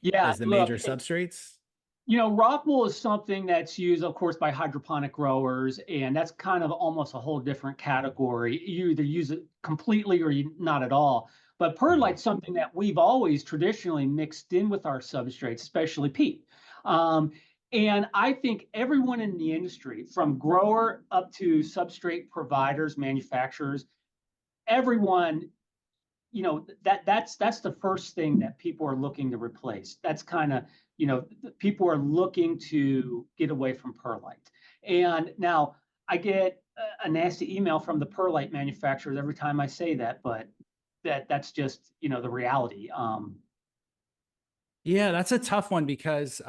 Yeah, as the look, major substrates. rock wool is something that's used, of course, by hydroponic growers, and that's kind of almost a whole different category. You either use it completely or not at all. But perlite's something that we've always traditionally mixed in with our substrates, especially peat. And I think everyone in the industry, from grower up to substrate providers, manufacturers, everyone, that's the first thing that people are looking to replace. That's kind of, people are looking to get away from perlite. And now I get a nasty email from the perlite manufacturers every time I say that, but that's just, the reality. Yeah, that's a tough one because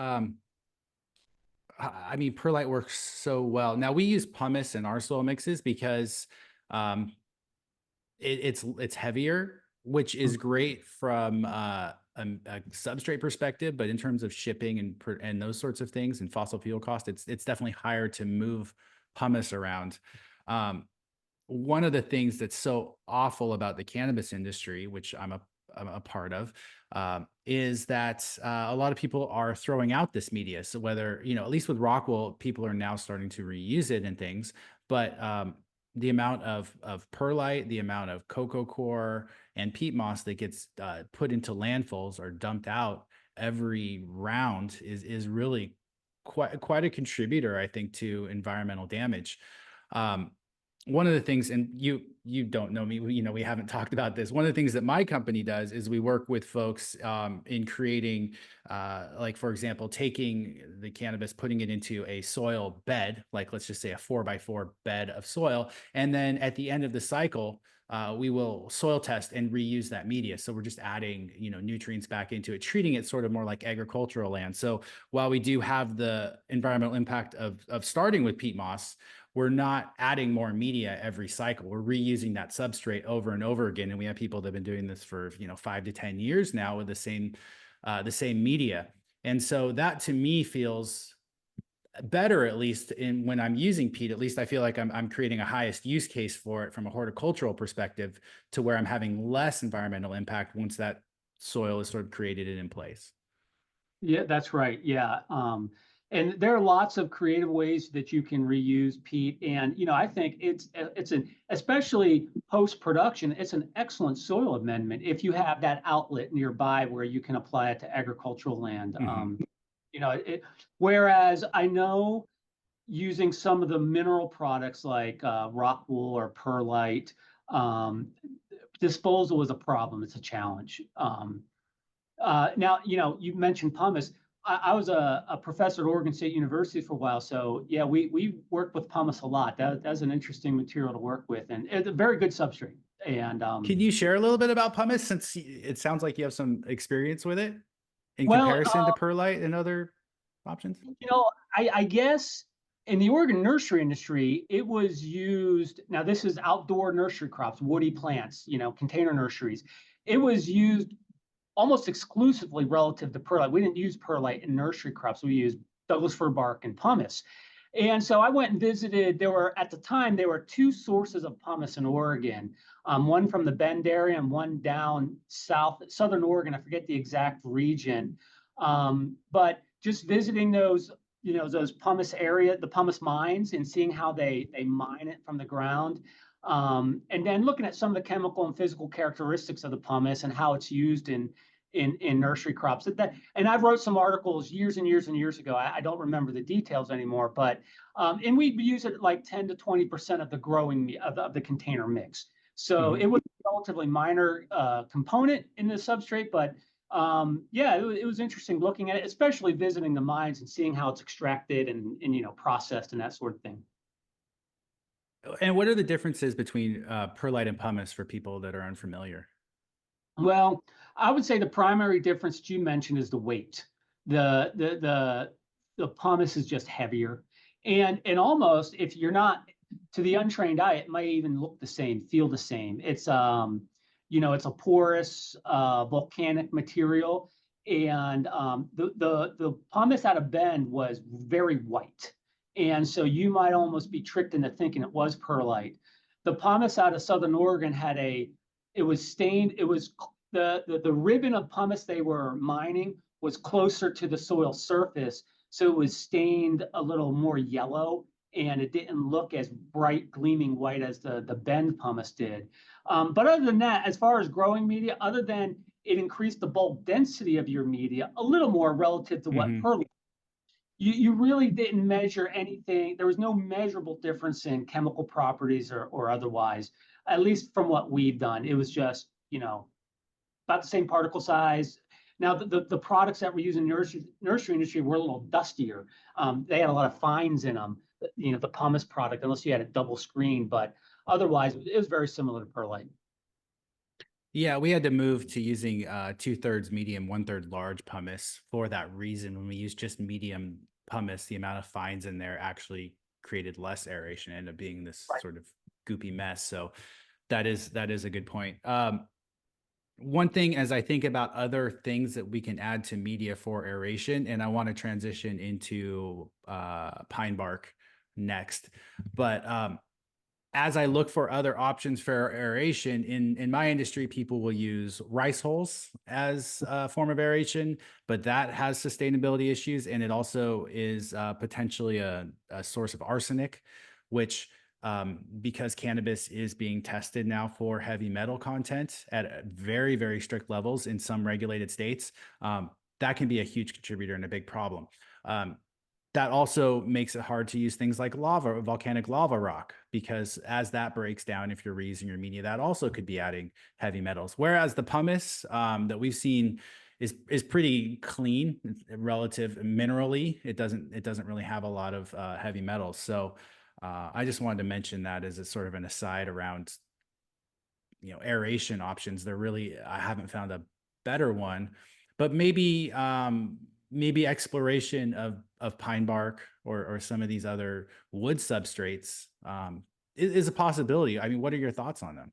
I mean, perlite works so well. Now we use pumice in our soil mixes because um, it's heavier, which is great from a substrate perspective, but in terms of shipping and those sorts of things and fossil fuel cost, it's definitely higher to move pumice around. One of the things that's so awful about the cannabis industry, which I'm a part of, is that a lot of people are throwing out this media. So whether, at least with Rockwool, people are now starting to reuse it and things, but the amount of perlite, the amount of cocoa coir and peat moss that gets put into landfills or dumped out every round is really quite a contributor, I think, to environmental damage. One of the things, and you don't know me, we haven't talked about this. One of the things that my company does is we work with folks in creating, like, for example, taking the cannabis, putting it into a soil bed, like let's just say a 4x4 bed of soil. And then at the end of the cycle, we will soil test and reuse that media. So we're just adding, nutrients back into it, treating it sort of more like agricultural land. So while we do have the environmental impact of starting with peat moss, we're not adding more media every cycle. We're reusing that substrate over and over again. And we have people that have been doing this for, 5 to 10 years now with the same media. And so that to me feels better, at least when I'm using peat. At least I feel like I'm creating a highest use case for it from a horticultural perspective, to where I'm having less environmental impact once that soil is sort of created and in place. Yeah, that's right. Yeah. And there are lots of creative ways that you can reuse peat. And, I think it's an, especially post-production, it's an excellent soil amendment if you have that outlet nearby where you can apply it to agricultural land. Mm-hmm. Whereas I know using some of the mineral products like rock wool or perlite, disposal is a problem. It's a challenge. Now, you mentioned pumice. I was a professor at Oregon State University for a while. So yeah, we worked with pumice a lot. That's an interesting material to work with, and it's a very good substrate. And Can you share a little bit about pumice, since it sounds like you have some experience with it in well, comparison to perlite and other options? I guess in the Oregon nursery industry, it was used. Now, this is outdoor nursery crops, woody plants, container nurseries. It was used almost exclusively relative to perlite. We didn't use perlite in nursery crops. We used Douglas fir bark and pumice. And so I went and visited. At the time, there were two sources of pumice in Oregon, one from the Bend area and one down southern Oregon. I forget the exact region. But just visiting those, those pumice the pumice mines, and seeing how they mine it from the ground. And then looking at some of the chemical and physical characteristics of the pumice and how it's used in in nursery crops. And I've wrote some articles years and years and years ago. I don't remember the details anymore, but and we use it like 10 to 20% of the growing of the container mix. So it was a relatively minor component in the substrate, but yeah, it was interesting looking at it, especially visiting the mines and seeing how it's extracted and processed and that sort of thing. And what are the differences between perlite and pumice for people that are unfamiliar? Well, I would say the primary difference that you mentioned is the weight. The pumice is just heavier, and almost, if you're not, to the untrained eye, it might even look the same, feel the same. It's it's a porous volcanic material, and the pumice out of Bend was very white, and so you might almost be tricked into thinking it was perlite. The pumice out of Southern Oregon it was stained. It was the ribbon of pumice they were mining was closer to the soil surface, so it was stained a little more yellow, and it didn't look as bright, gleaming white as the Bend pumice did. But other than that, as far as growing media, other than it increased the bulk density of your media a little more relative to what perlite, you really didn't measure anything. There was no measurable difference in chemical properties or otherwise, at least from what we've done. It was just, about the same particle size. Now, the products that were used in the nursery industry were a little dustier. They had a lot of fines in them, the pumice product, unless you had a double screen. But otherwise, it was very similar to perlite. Yeah, we had to move to using 2/3 medium, 1/3 large pumice for that reason. When we used just medium pumice, the amount of fines in there actually created less aeration, ended up being this sort of goopy mess. So that is a good point. One thing, as I think about other things that we can add to media for aeration, and I want to transition into pine bark next, but as I look for other options for aeration in my industry, people will use rice hulls as a form of aeration, but that has sustainability issues, and it also is potentially a source of arsenic, which because cannabis is being tested now for heavy metal content at very, very strict levels in some regulated states, that can be a huge contributor and a big problem. That also makes it hard to use things like volcanic lava rock, because as that breaks down, if you're reusing your media, that also could be adding heavy metals. Whereas the pumice that we've seen is pretty clean relative minerally. It doesn't really have a lot of heavy metals. So I just wanted to mention that as a sort of an aside around, aeration options. I haven't found a better one, but maybe exploration of pine bark or some of these other wood substrates is a possibility. I mean, what are your thoughts on them?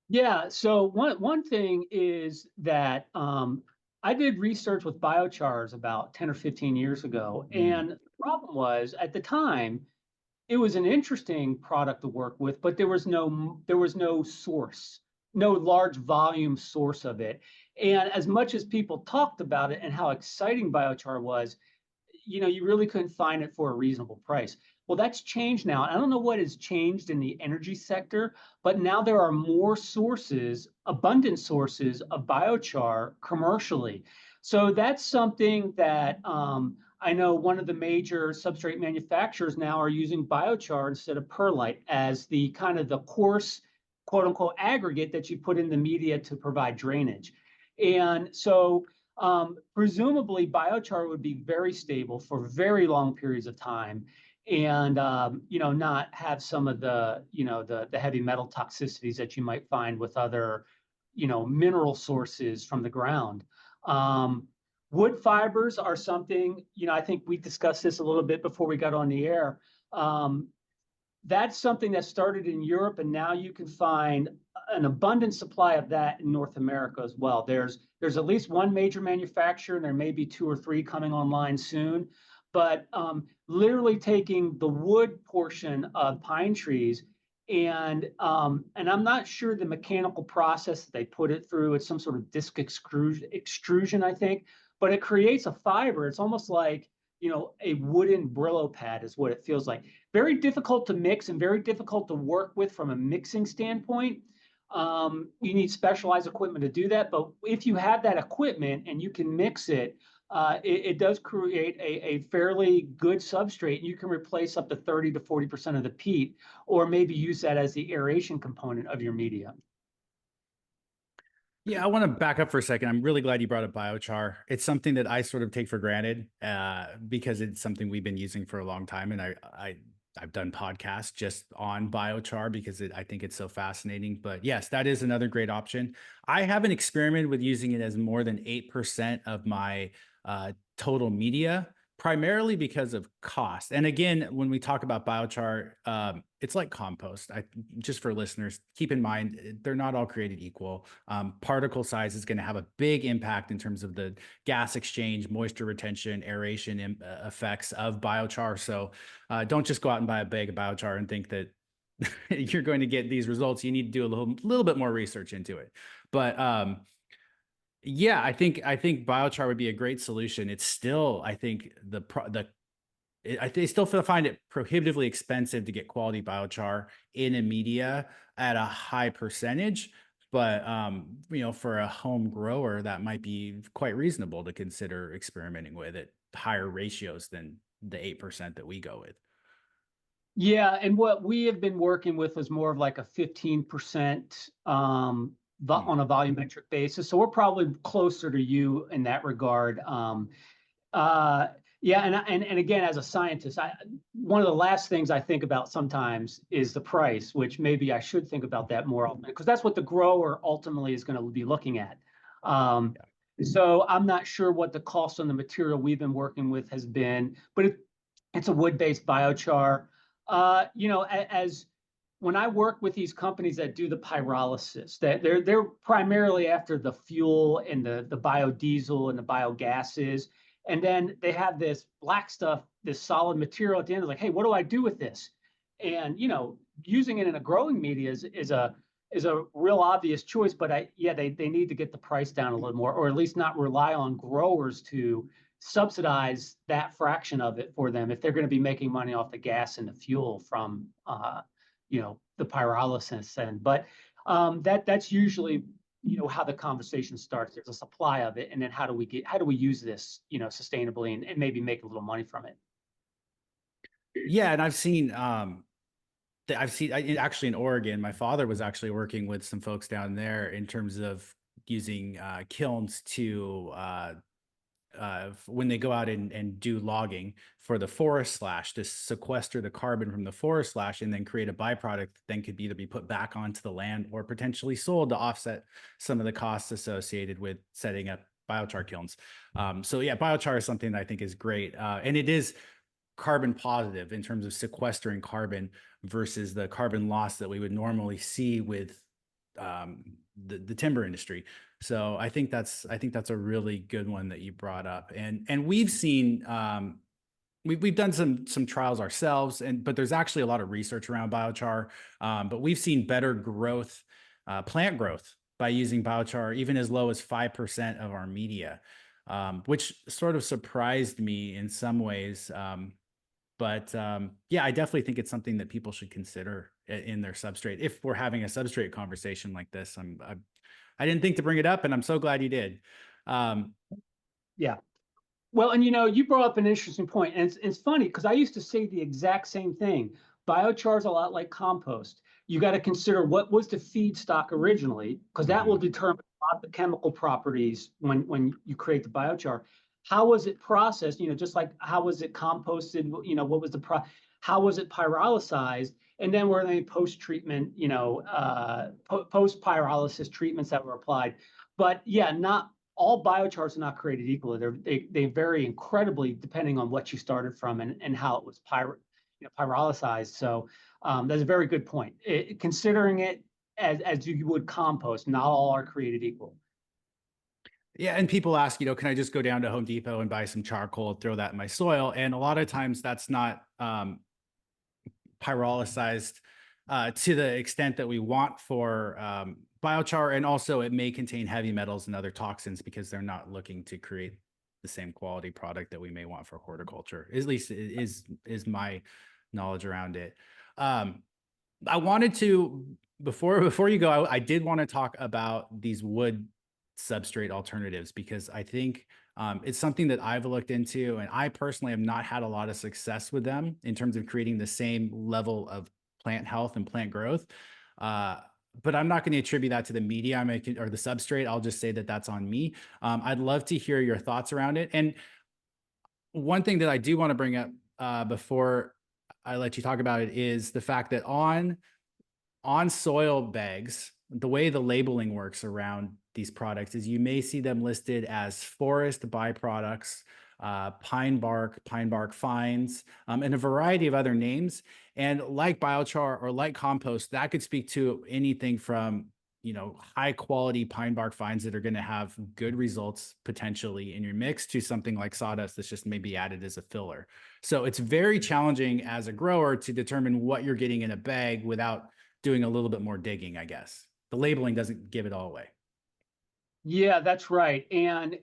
Yeah, so one thing is that I did research with biochars about 10 or 15 years ago, and the problem was, at the time, it was an interesting product to work with, but there was no source, no large volume source of it. And as much as people talked about it and how exciting biochar was, you really couldn't find it for a reasonable price. Well, that's changed now. I don't know what has changed in the energy sector, but now there are more sources, abundant sources of biochar commercially. So that's something that I know one of the major substrate manufacturers now are using biochar instead of perlite as the kind of the coarse, quote unquote, aggregate that you put in the media to provide drainage. And so presumably biochar would be very stable for very long periods of time, and not have some of the the heavy metal toxicities that you might find with other mineral sources from the ground. Wood fibers are something, I think we discussed this a little bit before we got on the air. That's something that started in Europe, and now you can find an abundant supply of that in North America as well. There's at least one major manufacturer, and there may be two or three coming online soon. But literally taking the wood portion of pine trees and I'm not sure the mechanical process that they put it through. It's some sort of disc extrusion, I think, but it creates a fiber. It's almost like a wooden Brillo pad is what it feels like. Very difficult to mix and very difficult to work with from a mixing standpoint. You need specialized equipment to do that. But if you have that equipment and you can mix it, it does create a fairly good substrate. You can replace up to 30 to 40% of the peat, or maybe use that as the aeration component of your media. Yeah, I want to back up for a second. I'm really glad you brought up biochar. It's something that I sort of take for granted because it's something we've been using for a long time, and I've done podcasts just on biochar because I think it's so fascinating. But yes, that is another great option. I haven't experimented with using it as more than 8% of my total media, primarily because of cost. And again, when we talk about biochar, it's like compost. Just for listeners, keep in mind, they're not all created equal. Particle size is going to have a big impact in terms of the gas exchange, moisture retention, aeration effects of biochar. So don't just go out and buy a bag of biochar and think that you're going to get these results. You need to do a little bit more research into it. But yeah, I think biochar would be a great solution. It's still, I think I still find it prohibitively expensive to get quality biochar in a media at a high percentage. But for a home grower, that might be quite reasonable to consider experimenting with at higher ratios than the 8% that we go with. Yeah, and what we have been working with is more of like a 15% on a volumetric basis. So we're probably closer to you in that regard. Uh, yeah, and again, as a scientist, one of the last things I think about sometimes is the price, which maybe I should think about that more often, because that's what the grower ultimately is going to be looking at. So I'm not sure what the cost on the material we've been working with has been, but it's a wood-based biochar. As when I work with these companies that do the pyrolysis, that they're primarily after the fuel and the biodiesel and the biogases. And then they have this black stuff, this solid material at the end. It's like, hey, what do I do with this? And using it in a growing media is a real obvious choice. But they need to get the price down a little more, or at least not rely on growers to subsidize that fraction of it for them if they're going to be making money off the gas and the fuel from the pyrolysis. But that's usually how the conversation starts. There's a supply of it, and then how do we use this sustainably and maybe make a little money from it. Yeah, and actually in Oregon, my father was actually working with some folks down there in terms of using kilns to when they go out and do logging for the forest slash to sequester the carbon from the forest slash and then create a byproduct that then could either be put back onto the land or potentially sold to offset some of the costs associated with setting up biochar kilns. So yeah, biochar is something that I think is great. And it is carbon positive in terms of sequestering carbon versus the carbon loss that we would normally see with the timber industry. So I think that's a really good one that you brought up. And we've seen we've done some trials ourselves, but there's actually a lot of research around biochar. But we've seen better growth, plant growth by using biochar, even as low as 5% of our media, which sort of surprised me in some ways. But yeah, I definitely think it's something that people should consider in their substrate. If we're having a substrate conversation like this, I didn't think to bring it up, and I'm so glad you did. Yeah. Well, and you brought up an interesting point, and it's funny because I used to say the exact same thing. Biochar is a lot like compost. You got to consider what was the feedstock originally, because that will determine a lot of the chemical properties when you create the biochar. How was it processed? Just like how was it composted? What was how was it pyrolyzed? And then were there any post-treatment, post-pyrolysis treatments that were applied? But yeah, not all biochars are not created equal. They vary incredibly depending on what you started from and how it was pyrolyzed. So that's a very good point. Considering it as you would compost, not all are created equal. Yeah, and people ask, can I just go down to Home Depot and buy some charcoal, throw that in my soil? And a lot of times that's not pyrolyzed to the extent that we want for biochar. And also it may contain heavy metals and other toxins because they're not looking to create the same quality product that we may want for horticulture. At least is my knowledge around it. I wanted to, before you go, I did want to talk about these wood substrate alternatives, because I think it's something that I've looked into, and I personally have not had a lot of success with them in terms of creating the same level of plant health and plant growth. Uh, but I'm not going to attribute that to the media I'm making or the substrate. I'll just say that that's on me. I'd love to hear your thoughts around it. And one thing that I do want to bring up before I let you talk about it is the fact that on soil bags, the way the labeling works around these products is you may see them listed as forest byproducts, pine bark fines, and a variety of other names. And like biochar or like compost, that could speak to anything from, high quality pine bark fines that are going to have good results potentially in your mix, to something like sawdust that's just maybe added as a filler. So it's very challenging as a grower to determine what you're getting in a bag without doing a little bit more digging, I guess. The labeling doesn't give it all away. Yeah, that's right. And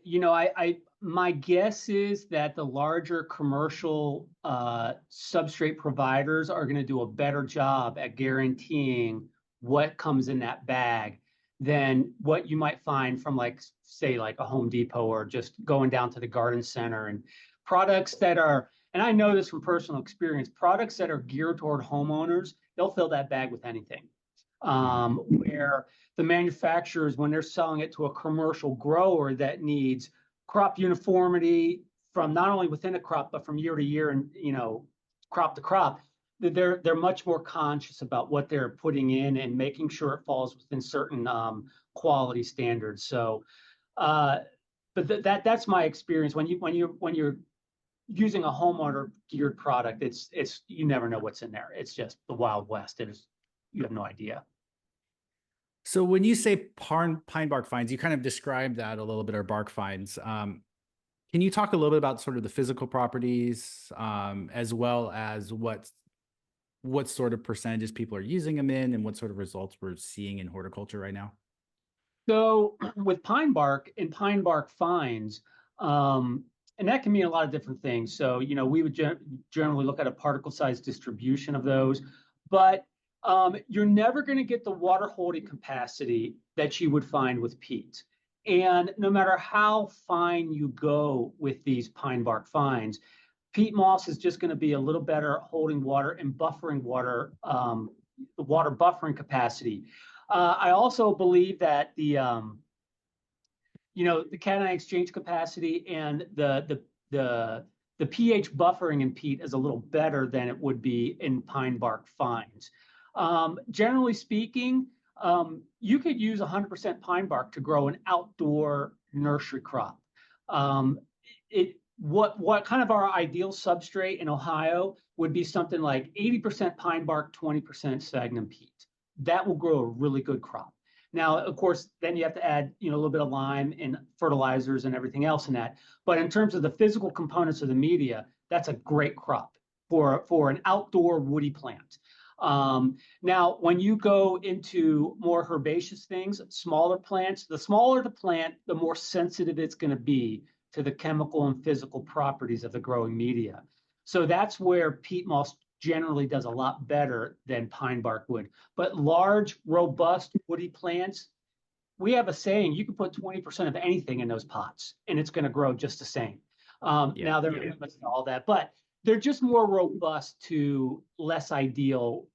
my guess is that the larger commercial substrate providers are going to do a better job at guaranteeing what comes in that bag than what you might find from, like, say, like a Home Depot, or just going down to the garden center. And products that are, and I know this from personal experience, products that are geared toward homeowners, they'll fill that bag with anything. Where the manufacturers, when they're selling it to a commercial grower that needs crop uniformity from not only within a crop, but from year to year and, crop to crop, they're much more conscious about what they're putting in and making sure it falls within certain quality standards. So, but that's my experience. When you're using a homeowner geared product, it's you never know what's in there. It's just the Wild West. You have no idea. So when you say pine bark fines, you kind of described that a little bit, or bark fines. Can you talk a little bit about sort of the physical properties, as well as what sort of percentages people are using them in, and what sort of results we're seeing in horticulture right now? So with pine bark and pine bark fines, and that can mean a lot of different things. So, we would generally look at a particle size distribution of those, but you're never going to get the water holding capacity that you would find with peat. And no matter how fine you go with these pine bark fines, peat moss is just going to be a little better holding water and buffering water, the water buffering capacity. I also believe that the cation exchange capacity and the pH buffering in peat is a little better than it would be in pine bark fines. Generally speaking, you could use 100% pine bark to grow an outdoor nursery crop. What kind of our ideal substrate in Ohio would be something like 80% pine bark, 20% sphagnum peat. That will grow a really good crop. Now, of course, then you have to add, a little bit of lime and fertilizers and everything else in that. But in terms of the physical components of the media, that's a great crop for an outdoor woody plant. Now, when you go into more herbaceous things, smaller plants, the smaller the plant, the more sensitive it's going to be to the chemical and physical properties of the growing media. So that's where peat moss generally does a lot better than pine bark would. But large, robust, woody plants, we have a saying, you can put 20% of anything in those pots and it's going to grow just the same. Now, there are limits to all that, but they're just more robust to less ideal,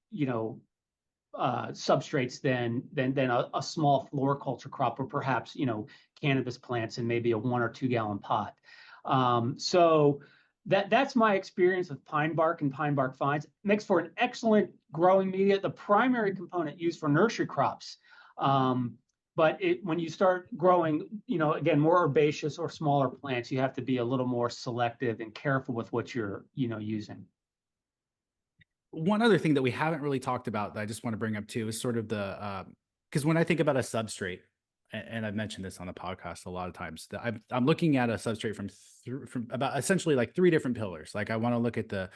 substrates than a small floriculture crop, or perhaps, cannabis plants in maybe a 1 or 2 gallon pot. So that's my experience with pine bark and pine bark fines. It makes for an excellent growing media, the primary component used for nursery crops. But when you start growing, again, more herbaceous or smaller plants, you have to be a little more selective and careful with what you're, using. One other thing that we haven't really talked about that I just want to bring up too is sort of because when I think about a substrate, and I've mentioned this on the podcast a lot of times, that I'm looking at a substrate from about essentially like 3 different pillars. Like I want to look at the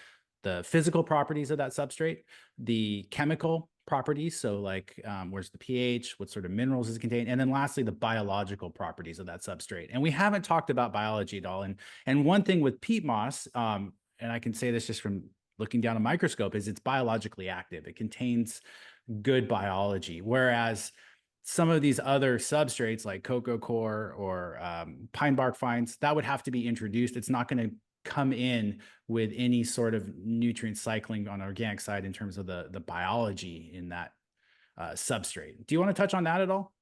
physical properties of that substrate, the chemical properties. So like where's the pH, what sort of minerals is it contained, and then lastly, the biological properties of that substrate. And we haven't talked about biology at all. And one thing with peat moss, and I can say this just from looking down a microscope is it's biologically active. It contains good biology. Whereas some of these other substrates like cocoa coir or pine bark fines, that would have to be introduced. It's not going to come in with any sort of nutrient cycling on the organic side in terms of the biology in that substrate. Do you want to touch on that at all?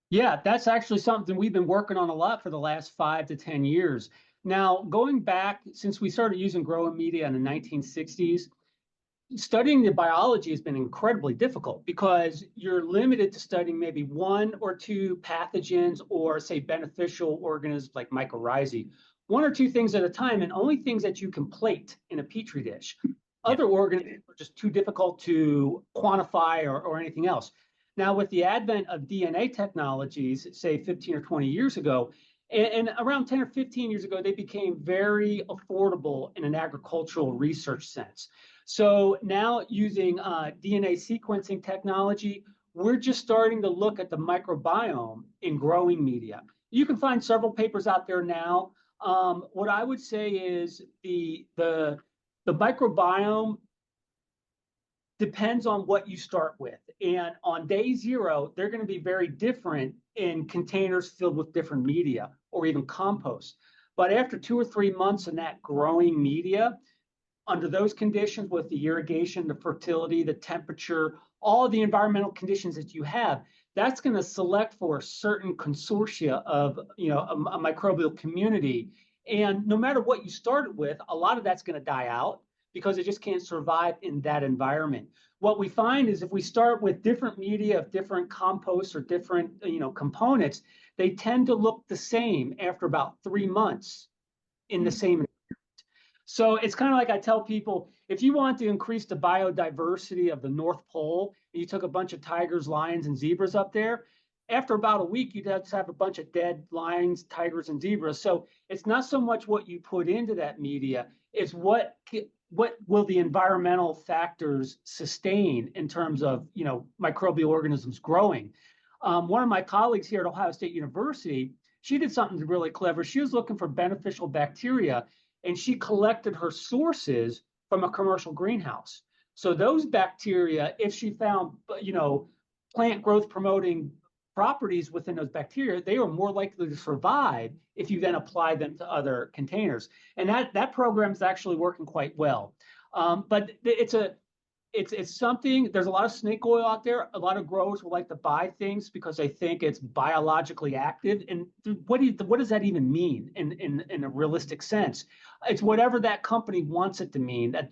Yeah, that's actually something we've been working on a lot for the last 5 to 10 years. Now, going back since we started using growing media in the 1960s, studying the biology has been incredibly difficult because you're limited to studying maybe one or two pathogens or, say, beneficial organisms like mycorrhizae, one or two things at a time, and only things that you can plate in a petri dish. Yeah. Other organisms are just too difficult to quantify or anything else. Now, with the advent of DNA technologies, say 15 or 20 years ago, and around 10 or 15 years ago, they became very affordable in an agricultural research sense. So now using DNA sequencing technology, we're just starting to look at the microbiome in growing media. You can find several papers out there now. What I would say is the microbiome depends on what you start with. And on day zero, they're going to be very different in containers filled with different media or even compost. But after 2 or 3 months in that growing media, under those conditions with the irrigation, the fertility, the temperature, all of the environmental conditions that you have, that's going to select for a certain consortia of a microbial community. And no matter what you started with, a lot of that's going to die out because it just can't survive in that environment. What we find is if we start with different media of different composts or different components, they tend to look the same after about 3 months in the same. So it's kind of like I tell people, if you want to increase the biodiversity of the North Pole, and you took a bunch of tigers, lions, and zebras up there, after about a week, you'd have to have a bunch of dead lions, tigers, and zebras. So it's not so much what you put into that media, it's what will the environmental factors sustain in terms of microbial organisms growing. One of my colleagues here at Ohio State University, she did something really clever. She was looking for beneficial bacteria, and she collected her sources from a commercial greenhouse. So those bacteria, if she found, plant growth promoting properties within those bacteria, they are more likely to survive if you then apply them to other containers. And that program is actually working quite well. But it's something, there's a lot of snake oil out there. A lot of growers will like to buy things because they think it's biologically active. And what does that even mean in a realistic sense? It's whatever that company wants it to mean that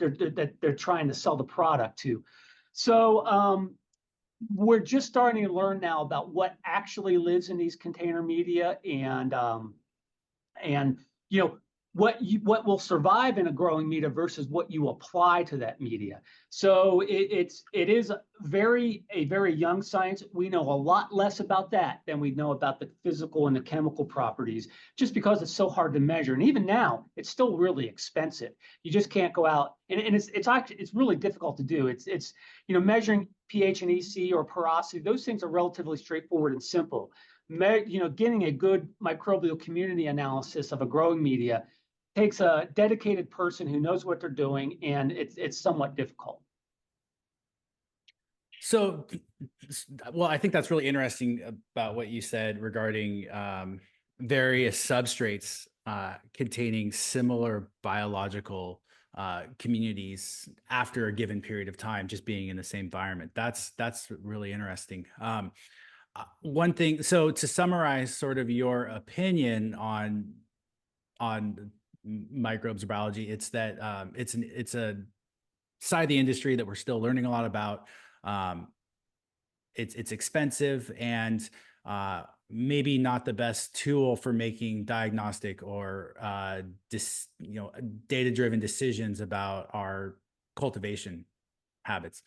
they're trying to sell the product to. So we're just starting to learn now about what actually lives in these container media and what will survive in a growing media versus what you apply to that media. So it is a very young science. We know a lot less about that than we know about the physical and the chemical properties, just because it's so hard to measure. And even now, it's still really expensive. You just can't go out, and it's really difficult to do. It's measuring pH and EC or porosity. Those things are relatively straightforward and simple. Getting a good microbial community analysis of a growing media takes a dedicated person who knows what they're doing, and it's somewhat difficult. So, well, I think that's really interesting about what you said regarding various substrates containing similar biological communities after a given period of time, just being in the same environment. That's really interesting. One thing, so to summarize sort of your opinion on microbes or biology, it's that it's a side of the industry that we're still learning a lot about. It's expensive and maybe not the best tool for making diagnostic or data-driven decisions about our cultivation habits.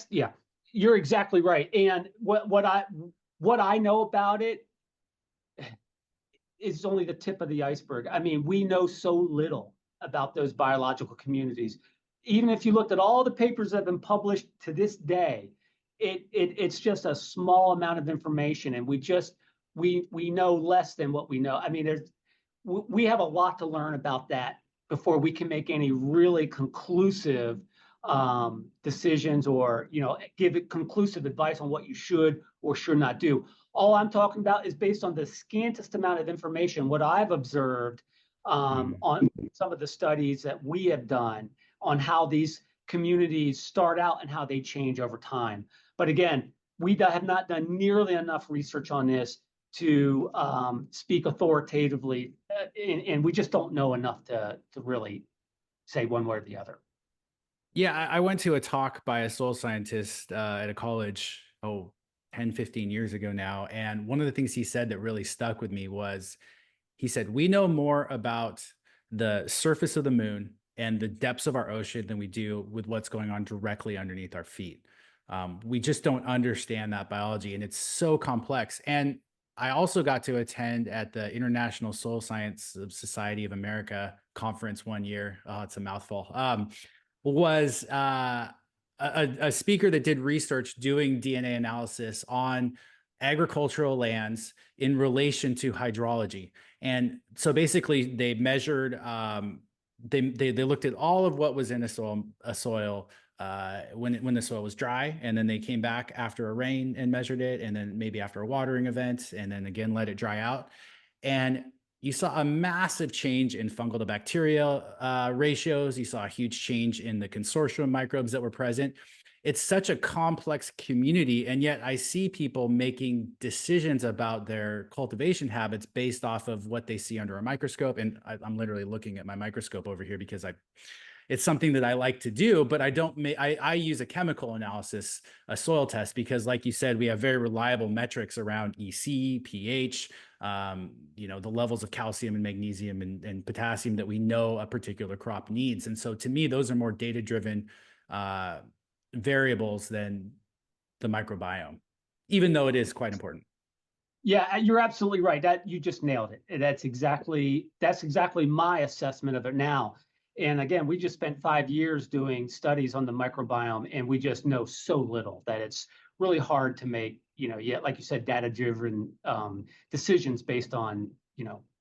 Yeah, you're exactly right. And what I know about it is only the tip of the iceberg. I mean, we know so little about those biological communities. Even if you looked at all the papers that have been published to this day, it's just a small amount of information, and we know less than what we know. I mean, we have a lot to learn about that before we can make any really conclusive decisions, or give it conclusive advice on what you should or should not do. All I'm talking about is based on the scantest amount of information, what I've observed on some of the studies that we have done on how these communities start out and how they change over time. But again, we have not done nearly enough research on this to speak authoritatively, and we just don't know enough to really say one way or the other. Yeah, I went to a talk by a soil scientist at a college, 10, 15 years ago now. And one of the things he said that really stuck with me was, he said, we know more about the surface of the moon and the depths of our ocean than we do with what's going on directly underneath our feet. We just don't understand that biology, and it's so complex. And I also got to attend at the International Soil Science Society of America conference one year. Oh, it's a mouthful. Was a speaker that did research doing DNA analysis on agricultural lands in relation to hydrology. And so basically they measured, they looked at all of what was in a soil when the soil was dry, and then they came back after a rain and measured it, and then maybe after a watering event, and then again let it dry out. And you saw a massive change in fungal to bacterial ratios. You saw a huge change in the consortium microbes that were present. It's such a complex community, and yet I see people making decisions about their cultivation habits based off of what they see under a microscope. And I'm literally looking at my microscope over here because it's something that I like to do, but I use a chemical analysis, a soil test, because like you said, we have very reliable metrics around EC, pH, the levels of calcium and magnesium and potassium that we know a particular crop needs. And so to me, those are more data-driven variables than the microbiome, even though it is quite important. Yeah, you're absolutely right. That you just nailed it. That's exactly my assessment of it now. And again, we just spent 5 years doing studies on the microbiome, and we just know so little that it's really hard to make, yet, like you said, data-driven decisions based on,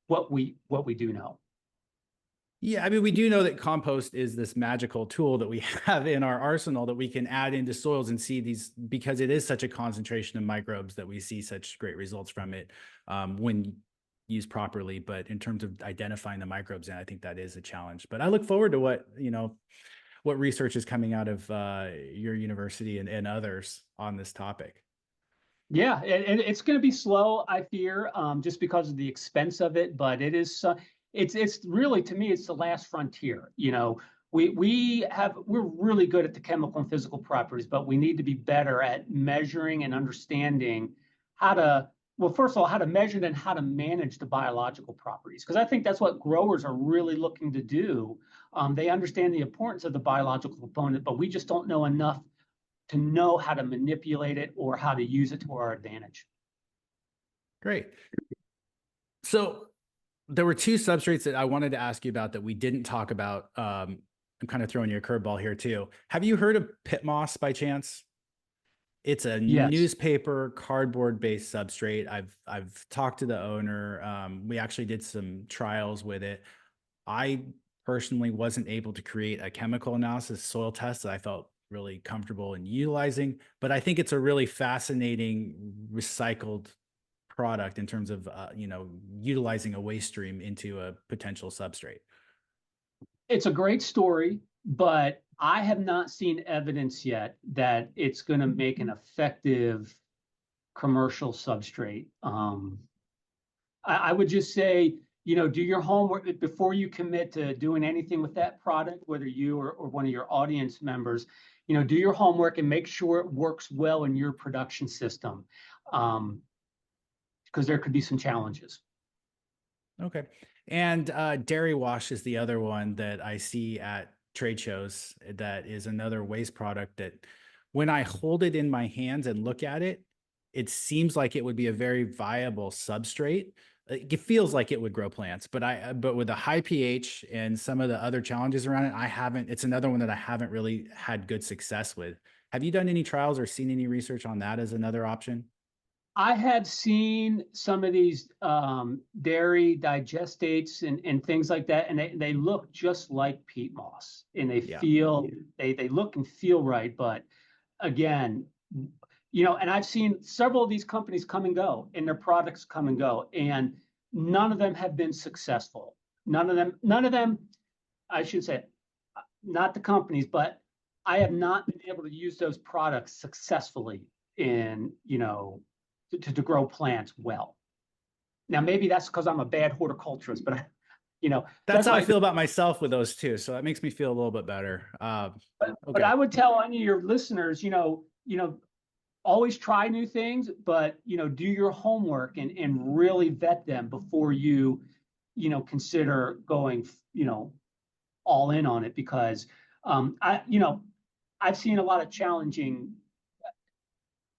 what we do know. Yeah, I mean, we do know that compost is this magical tool that we have in our arsenal that we can add into soils and see these, because it is such a concentration of microbes that we see such great results from it when used properly. But in terms of identifying the microbes, and I think that is a challenge. But I look forward to what research is coming out of your university and others on this topic. Yeah, and it's going to be slow, I fear, just because of the expense of it. But it is, it's really, to me, it's the last frontier. We're really good at the chemical and physical properties, but we need to be better at measuring and understanding how to, well, first of all, how to measure and how to manage the biological properties, because I think that's what growers are really looking to do. They understand the importance of the biological component, but we just don't know enough to know how to manipulate it or how to use it to our advantage. Great. So there were two substrates that I wanted to ask you about that we didn't talk about. I'm kind of throwing you a curveball here too. Have you heard of pit moss by chance? It's a Yes. newspaper cardboard based substrate. I've talked to the owner. We actually did some trials with it. I personally wasn't able to create a chemical analysis soil test that I felt really comfortable in utilizing, but I think it's a really fascinating recycled product in terms of utilizing a waste stream into a potential substrate. It's a great story, but I have not seen evidence yet that it's going to make an effective commercial substrate. I would just say, do your homework before you commit to doing anything with that product, whether you or one of your audience members, do your homework and make sure it works well in your production system, because there could be some challenges. Okay. And dairy wash is the other one that I see at trade shows. That is another waste product that when I hold it in my hands and look at it, it seems like it would be a very viable substrate. It feels like it would grow plants, but with a high pH and some of the other challenges around it, it's another one that I haven't really had good success with. Have you done any trials or seen any research on that as another option? I have seen some of these dairy digestates and things like that, and they look just like peat moss, and Yeah. they look and feel right. But again, and I've seen several of these companies come and go, and their products come and go, and none of them have been successful. None of them, I should say, not the companies, but I have not been able to use those products successfully in, to grow plants well. Now, maybe that's because I'm a bad horticulturist, but That's that's how I why. feel about myself with those too. So that makes me feel a little bit better. But Okay. I would tell any of your listeners, always try new things, but do your homework and really vet them before you, consider going, all in on it, because I've seen a lot of challenging.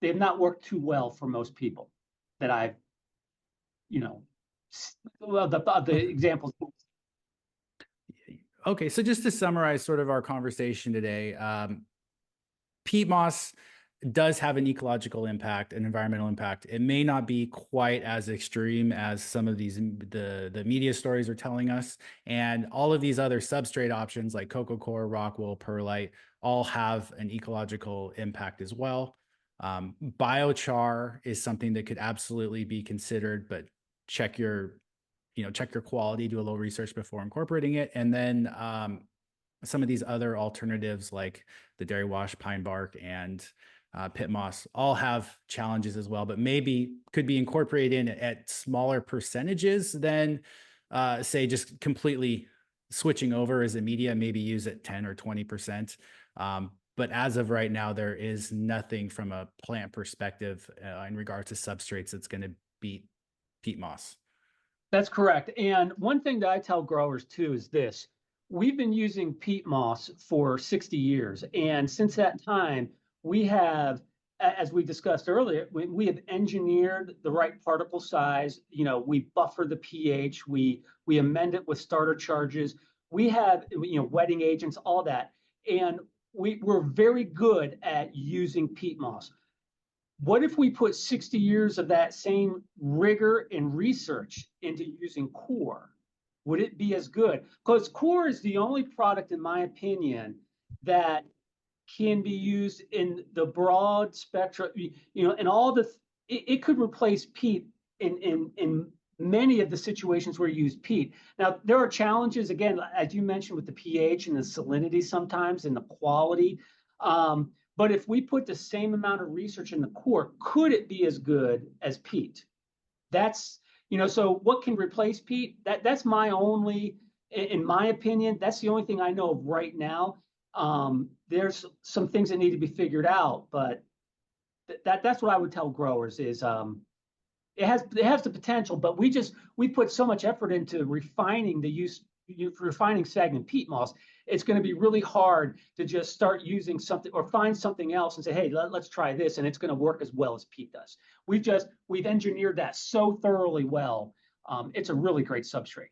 They've not worked too well for most people that I've, well, the Okay. examples. Okay. So just to summarize sort of our conversation today, peat moss does have an ecological impact, an environmental impact. It may not be quite as extreme as some of these the media stories are telling us, and all of these other substrate options like coco coir, rock wool, perlite all have an ecological impact as well. Biochar is something that could absolutely be considered, but check your check your quality, do a little research before incorporating it, and then some of these other alternatives like the dairy wash, pine bark, and pit moss all have challenges as well, but maybe could be incorporated in at smaller percentages than say just completely switching over as a media, maybe use it 10 or 20%. But as of right now, there is nothing from a plant perspective in regards to substrates that's going to beat peat moss. That's correct. And one thing that I tell growers too is this: we've been using peat moss for 60 years. And since that time, we have, as we discussed earlier, we have engineered the right particle size. We buffer the pH, we amend it with starter charges. We have, wetting agents, all that. And we're very good at using peat moss. What if we put 60 years of that same rigor and research into using core? Would it be as good? Because core is the only product, in my opinion, that can be used in the broad spectrum, and all it could replace peat in many of the situations where you use peat. Now, there are challenges, again, as you mentioned, with the pH and the salinity sometimes and the quality. But if we put the same amount of research in the core, could it be as good as peat? That's, so what can replace peat? That's my only, in my opinion, that's the only thing I know of right now. There's some things that need to be figured out, but that's what I would tell growers is it has the potential, but we put so much effort into refining refining stagnant peat moss. It's going to be really hard to just start using something or find something else and say, hey, let's try this, and it's going to work as well as peat does. We've engineered that so thoroughly well. It's a really great substrate.